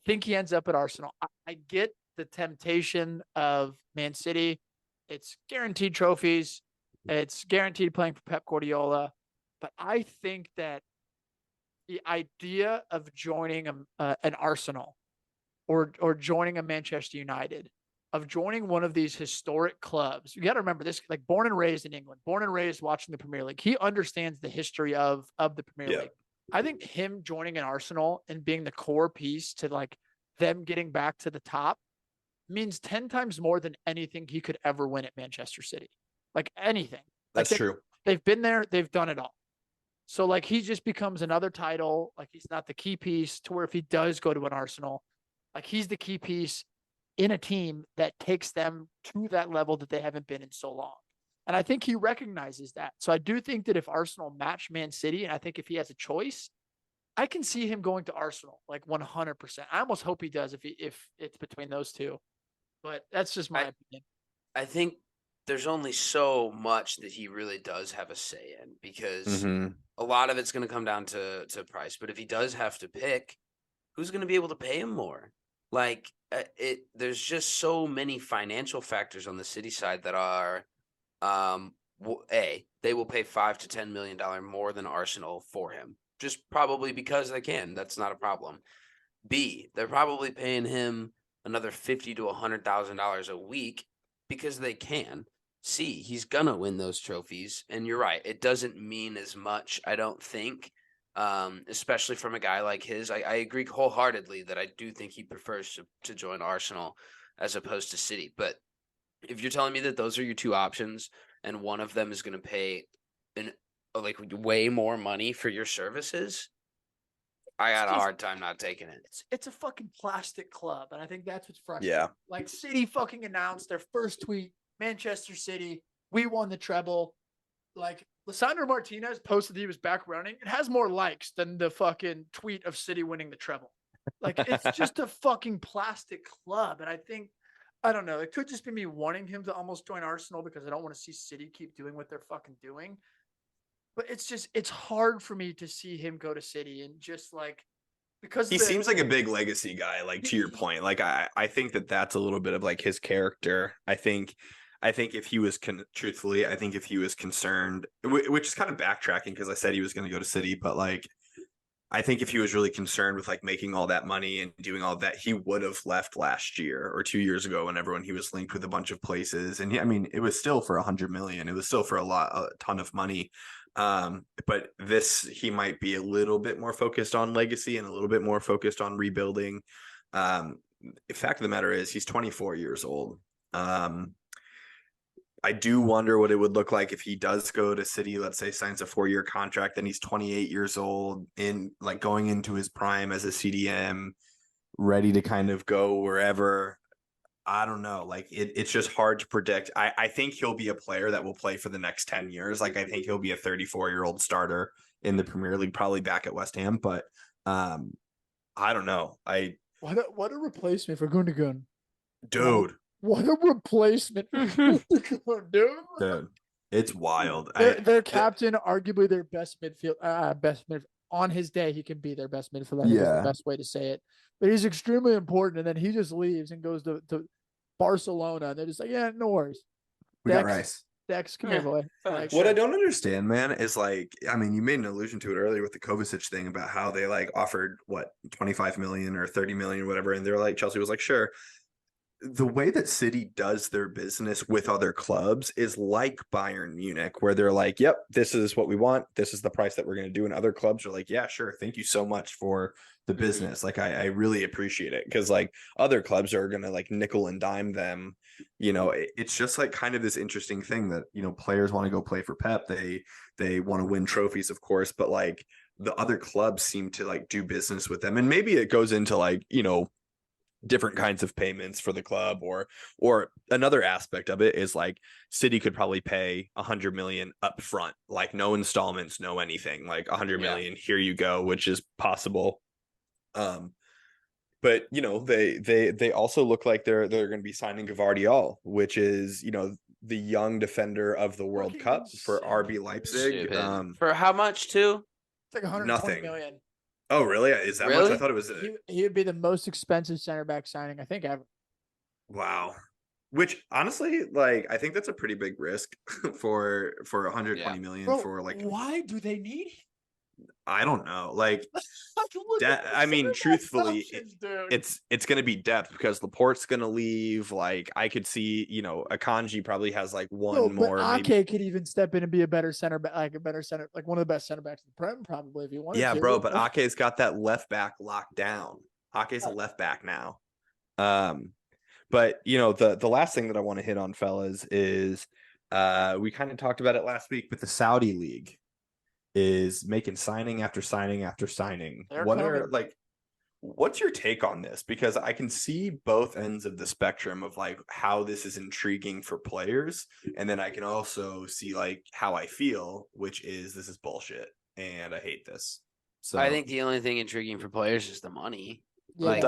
think he ends up at Arsenal. I get the temptation of Man City. It's guaranteed trophies. It's guaranteed playing for Pep Guardiola. But I think that the idea of joining an Arsenal or joining a Manchester United, of joining one of these historic clubs, you got to remember this, like born and raised in England, born and raised watching the Premier League. He understands the history of the Premier League. I think him joining an Arsenal and being the core piece to like them getting back to the top means 10 times more than anything he could ever win at Manchester City. Like anything. That's true. They've been there. They've done it all. So like he just becomes another title. Like he's not the key piece, to where if he does go to an Arsenal, like he's the key piece in a team that takes them to that level that they haven't been in so long. And I think he recognizes that. So I do think that if Arsenal match Man City, and I think if he has a choice, I can see him going to Arsenal like 100%. I almost hope he does if it's between those two. But that's just my opinion. I think there's only so much that he really does have a say in, because a lot of it's going to come down to price. But if he does have to pick, who's going to be able to pay him more? Like there's just so many financial factors on the City side that are, they will pay $5 to $10 million more than Arsenal for him, just probably because they can. That's not a problem. B, they're probably paying him another $50,000 to $100,000 a week because they can. C, he's gonna win those trophies, and you're right, it doesn't mean as much, I don't think, especially from a guy like his. I agree wholeheartedly that I do think he prefers to join Arsenal as opposed to City. But if you're telling me that those are your two options, and one of them is going to pay way more money for your services, I got a hard time not taking it. It's a fucking plastic club, and I think that's what's frustrating. Yeah. Like City fucking announced their first tweet, Manchester City, we won the treble. Like Lisandro Martinez posted he was back running. It has more likes than the fucking tweet of City winning the treble. Like, it's just a fucking plastic club. And I don't know. It could just be me wanting him to almost join Arsenal because I don't want to see City keep doing what they're fucking doing. But it's hard for me to see him go to City and just like, because He seems like a big legacy guy, like to your point. Like I think that's a little bit of like his character. I think if he was truthfully, I think if he was concerned, which is kind of backtracking because I said he was going to go to City, but like I think if he was really concerned with like making all that money and doing all that, he would have left last year or 2 years ago when he was linked with a bunch of places. And I mean, it was still for 100 million. It was still for a ton of money. But he might be a little bit more focused on legacy and a little bit more focused on rebuilding. The fact of the matter is he's 24 years old. I do wonder what it would look like if he does go to City, let's say signs a 4-year contract, then he's 28 years old in like going into his prime as a CDM, ready to kind of go wherever. I don't know. Like it's just hard to predict. I think he'll be a player that will play for the next 10 years. Like I think he'll be a 34-year-old starter in the Premier League, probably back at West Ham, but I don't know. What a replacement for Gundogan. Dude. What a replacement for Gundogan, Dude. It's wild. Their captain, arguably their best midfield, on his day, he can be their best midfielder. I think is the best way to say it. But he's extremely important, and then he just leaves and goes to Barcelona, and they're just like, yeah, no worries. We got Rice. Dex, come here, boy. Like, what I don't understand, man, is like, I mean, you made an allusion to it earlier with the Kovacic thing about how they like offered 25 million or 30 million, whatever, and they're like, Chelsea was like, sure. The way that City does their business with other clubs is like Bayern Munich, where they're like, yep, this is what we want. This is the price that we're going to do. And other clubs are like, yeah, sure. Thank you so much for the business. Like, I really appreciate it. Cause like other clubs are going to like nickel and dime them. You know, it's just like kind of this interesting thing that, you know, players want to go play for Pep. They want to win trophies, of course, but like the other clubs seem to like do business with them. And maybe it goes into like, you know, different kinds of payments for the club, or another aspect of it is like City could probably pay 100 million up front, like no installments, no anything, like 100 million, here you go, which is possible. But you know, they also look like they're going to be signing Gvardiol, which is, you know, the young defender of the World Cup for RB Leipzig. For how much too? It's like 120 million. Oh, really? Is that really much? I thought it was. He would be the most expensive center back signing, I think, ever. Wow. Which honestly, like, I think that's a pretty big risk for 120 million. Bro, for like. Why do they need him? I don't know. Like, I mean, truthfully, it's going to be depth because Laporte's going to leave. Like, I could see, you know, Akanji probably has like one more. But Ake could even step in and be a better center back, like one of the best center backs in the Prem, probably if you wanted to. Yeah, bro. But Ake's got that left back locked down. Ake's a left back now. But you know, the last thing that I want to hit on, fellas, is we kind of talked about it last week, but the Saudi League is making signing after signing after signing. What's your take on this? Because I can see both ends of the spectrum of like how this is intriguing for players, and then I can also see like how I feel, which is this is bullshit and I hate this. So I think the only thing intriguing for players is the money. Yeah,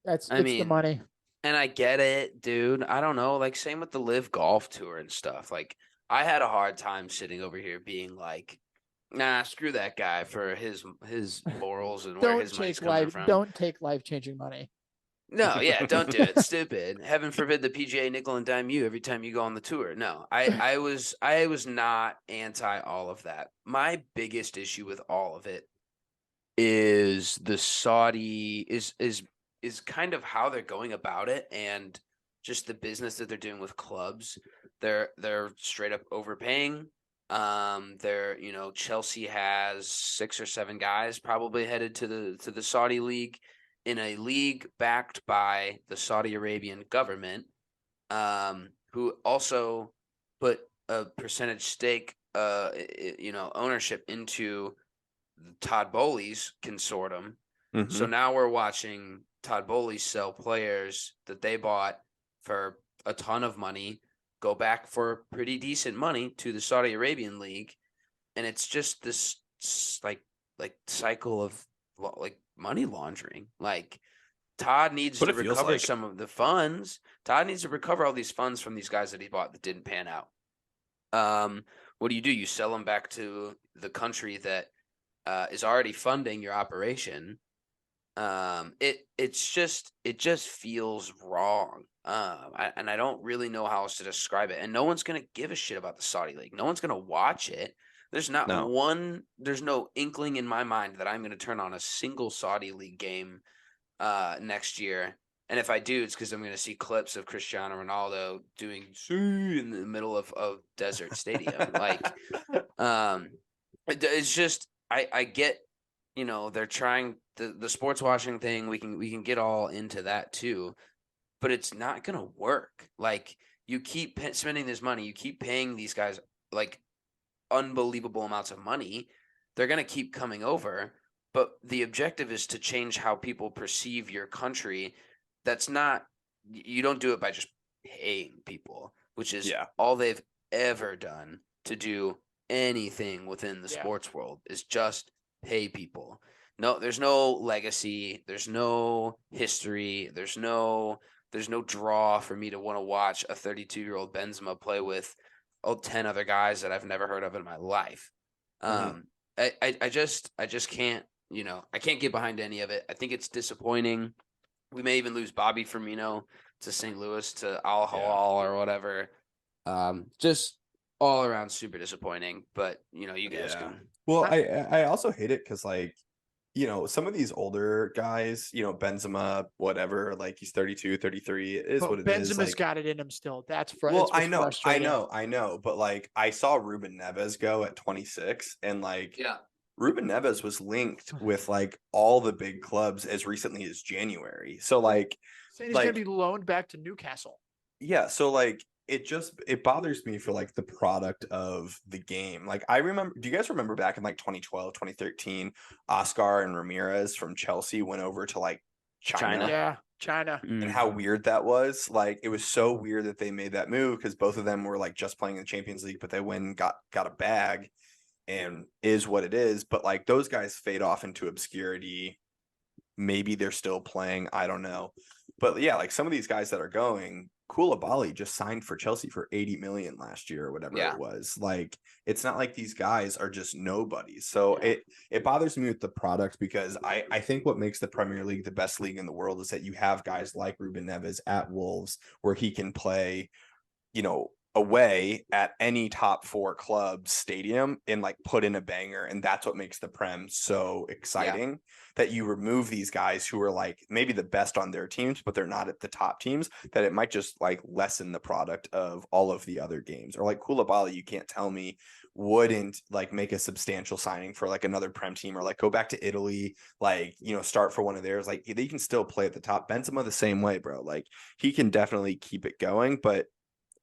That's the money. And I get it, dude. I don't know. Like, same with the Live Golf Tour and stuff. Like, I had a hard time sitting over here being like, nah, screw that guy for his morals and where his money's coming from. Don't take life-changing money. No, yeah, don't do it. Stupid. Heaven forbid the PGA nickel and dime you every time you go on the tour. No, I was not anti all of that. My biggest issue with all of it is the Saudi is kind of how they're going about it and just the business that they're doing with clubs. They're straight up overpaying. You know, Chelsea has 6 or 7 guys probably headed to the Saudi league, in a league backed by the Saudi Arabian government, who also put a percentage stake, you know, ownership into Todd Bowley's consortium. Mm-hmm. So now we're watching Todd Bowley sell players that they bought for a ton of money go back for pretty decent money to the Saudi Arabian league. And it's just this like cycle of like money laundering. Like Todd needs What to it feels recover like. some of the funds. Todd needs to recover all these funds from these guys that he bought that didn't pan out. What do? You sell them back to the country that is already funding your operation. It just feels wrong. And I don't really know how else to describe it. And no one's gonna give a shit about the Saudi League. No one's gonna watch it. There's no inkling in my mind that I'm gonna turn on a single Saudi League game next year. And if I do, it's because I'm going to see clips of Cristiano Ronaldo doing in the middle of desert stadium. Like, it's just I get, they're trying the sports washing thing. We can get all into that too, but it's not going to work. Like, you keep spending this money, you keep paying these guys like unbelievable amounts of money. They're going to keep coming over. But the objective is to change how people perceive your country. That's not, you don't do it by just paying people, which is all they've ever done to do anything within the sports world is just pay people. No, there's no legacy. There's no history. There's no draw for me to want to watch a 32-year-old Benzema play with 10 other guys that I've never heard of in my life. I just can't. I can't get behind any of it. I think it's disappointing. We may even lose Bobby Firmino to St. Louis, to Al Hilal or whatever. Just all around super disappointing. But, you guys can. Well, I also hate it because, like, some of these older guys, Benzema, whatever, like he's 32, 33, it is what it is. Benzema's got it in him still. That's well, I know. But, like, I saw Ruben Neves go at 26 and, like, Ruben Neves was linked with like all the big clubs as recently as January. So like, saying he's gonna be loaned back to Newcastle. Yeah, so like it bothers me for like the product of the game. Like I remember, do you guys remember back in like 2012, 2013, Oscar and Ramirez from Chelsea went over to like China? Yeah, China. And how weird that was. Like it was so weird that they made that move because both of them were like just playing in the Champions League, but they went and got a bag. And is what it is, but like those guys fade off into obscurity. Maybe they're still playing, I don't know. But yeah, like some of these guys that are going, Koulibaly just signed for Chelsea for 80 million last year or whatever it was. Like it's not like these guys are just nobodies. So it bothers me with the product because I think what makes the Premier League the best league in the world is that you have guys like Ruben Neves at Wolves where he can play, away at any top 4 club stadium and like put in a banger. And that's what makes the Prem so exciting, that you remove these guys who are like maybe the best on their teams, but they're not at the top teams, that it might just like lessen the product of all of the other games. Or like Koulibaly, you can't tell me wouldn't like make a substantial signing for like another Prem team or like go back to Italy, like, start for one of theirs. Like they can still play at the top. Benzema the same way, bro. Like he can definitely keep it going, but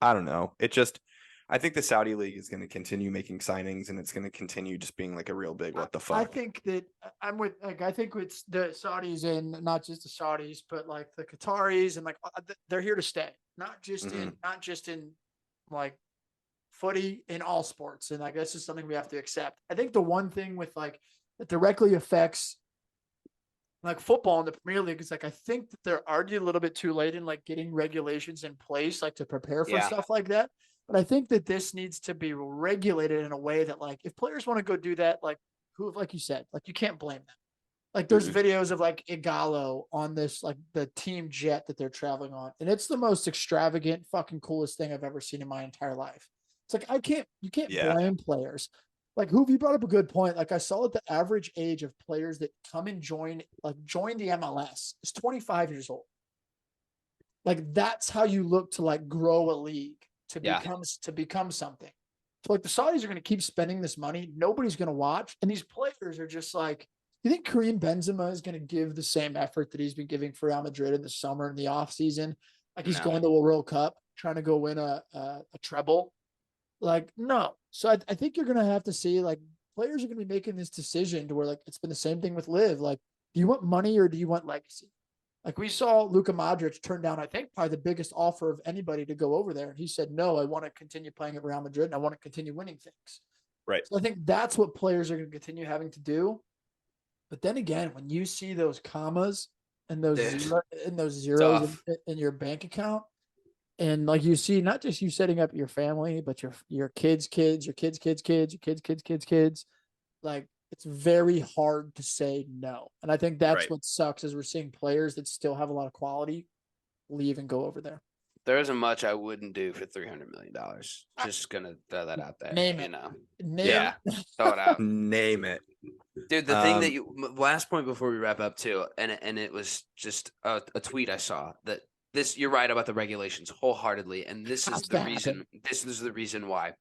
I don't know. I think the Saudi League is going to continue making signings and it's going to continue just being like a real big what the fuck. I think that I think it's the Saudis and not just the Saudis, but like the Qataris and like they're here to stay. Not just in like footy, in all sports. And like that's just something we have to accept. I think the one thing with like that directly affects like football in the Premier League is like I think that they're already a little bit too late in like getting regulations in place like to prepare for stuff like that. But I think that this needs to be regulated in a way that like if players want to go do that, like like you said, like you can't blame them. Like there's videos of like Igalo on this like the team jet that they're traveling on, and it's the most extravagant, fucking coolest thing I've ever seen in my entire life. It's like you can't blame players. Like Hoove, you brought up a good point. Like I saw that the average age of players that come and join the MLS is 25 years old. Like that's how you look to like grow a league to become something. So like the Saudis are going to keep spending this money. Nobody's going to watch. And these players are just like, you think Karim Benzema is going to give the same effort that he's been giving for Real Madrid in the summer and the off season? Like he's going to a World Cup, trying to go win a treble. Like, no. So I think you're going to have to see like players are going to be making this decision to where like, it's been the same thing with Liv. Like, do you want money or do you want legacy? Like we saw Luka Modric turn down, I think probably the biggest offer of anybody to go over there. And he said, no, I want to continue playing at Real Madrid and I want to continue winning things. Right. So I think that's what players are going to continue having to do. But then again, when you see those commas and those Dude, zeros tough. in your bank account, and like you see, not just you setting up your family, but your kids, your kids, kids, your kids. Like it's very hard to say no, and I think that's Right. what sucks is we're seeing players that still have a lot of quality leave and go over there. There isn't much I wouldn't do for $300 million. Just gonna throw that out there. Name You it. know. Name Yeah. it. Throw it out. Name it. Dude, the thing that last point before we wrap up too, and it was just a tweet I saw that this, you're right about the regulations wholeheartedly, and this is the reason. This is the reason why.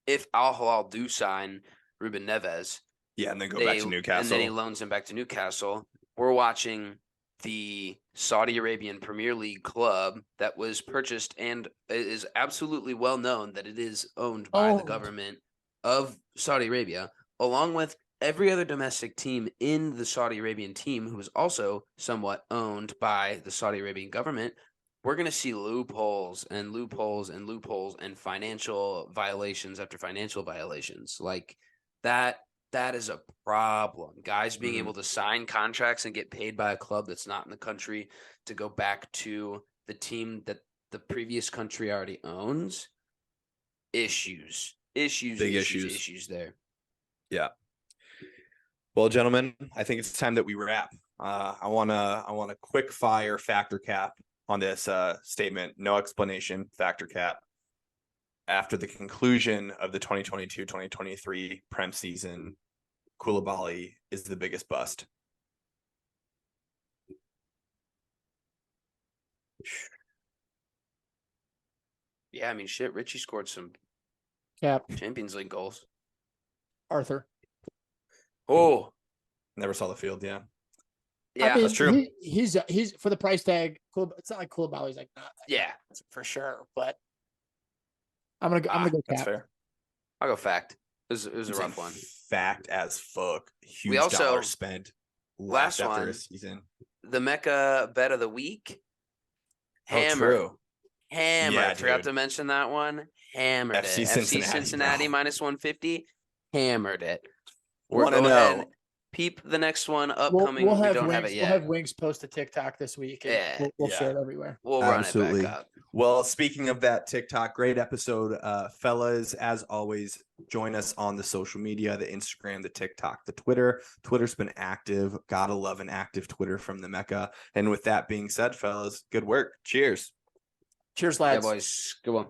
If Al Hilal do sign Ruben Neves, and then go back to Newcastle, and then he loans him back to Newcastle, we're watching the Saudi Arabian Premier League club that was purchased and is absolutely well known that it is owned by the government of Saudi Arabia, along with every other domestic team in the Saudi Arabian team who is also somewhat owned by the Saudi Arabian government. We're going to see loopholes and financial violations after financial violations like that. That is a problem. Guys being able to sign contracts and get paid by a club that's not in the country to go back to the team that the previous country already owns. Issues there. Yeah. Well, gentlemen, I think it's time that we wrap. I want a quick fire factor cap on this statement. No explanation. Factor cap. After the conclusion of the 2022-2023 Prem season, Koulibaly is the biggest bust. Yeah, I mean, shit, Richie scored some Champions League goals. Arthur. Oh. Never saw the field, yeah. Yeah, I mean, that's true. He's for the price tag. It's not like Koulibaly's like not. Yeah, for sure. But I'm gonna go cap. That's fair. I'll go fact. It was a rough one. Fact as fuck. Huge We also, dollars spent last after one, a season. The Mecca bet of the week. Hammer. Oh, true. Hammer. Yeah, I forgot to mention that one. Hammered FC it. Cincinnati, FC Cincinnati minus 150. Hammered it. We're going to peep the next one upcoming. We'll have we don't Wings, have it yet. We'll have Wings post a TikTok this week. And we'll share it everywhere. We'll run it back up. Well, speaking of that TikTok, great episode, fellas. As always, join us on the social media, the Instagram, the TikTok, the Twitter. Twitter's been active. Gotta love an active Twitter from the Mecca. And with that being said, fellas, good work. Cheers. Cheers, lads. Yeah, boys. Good one.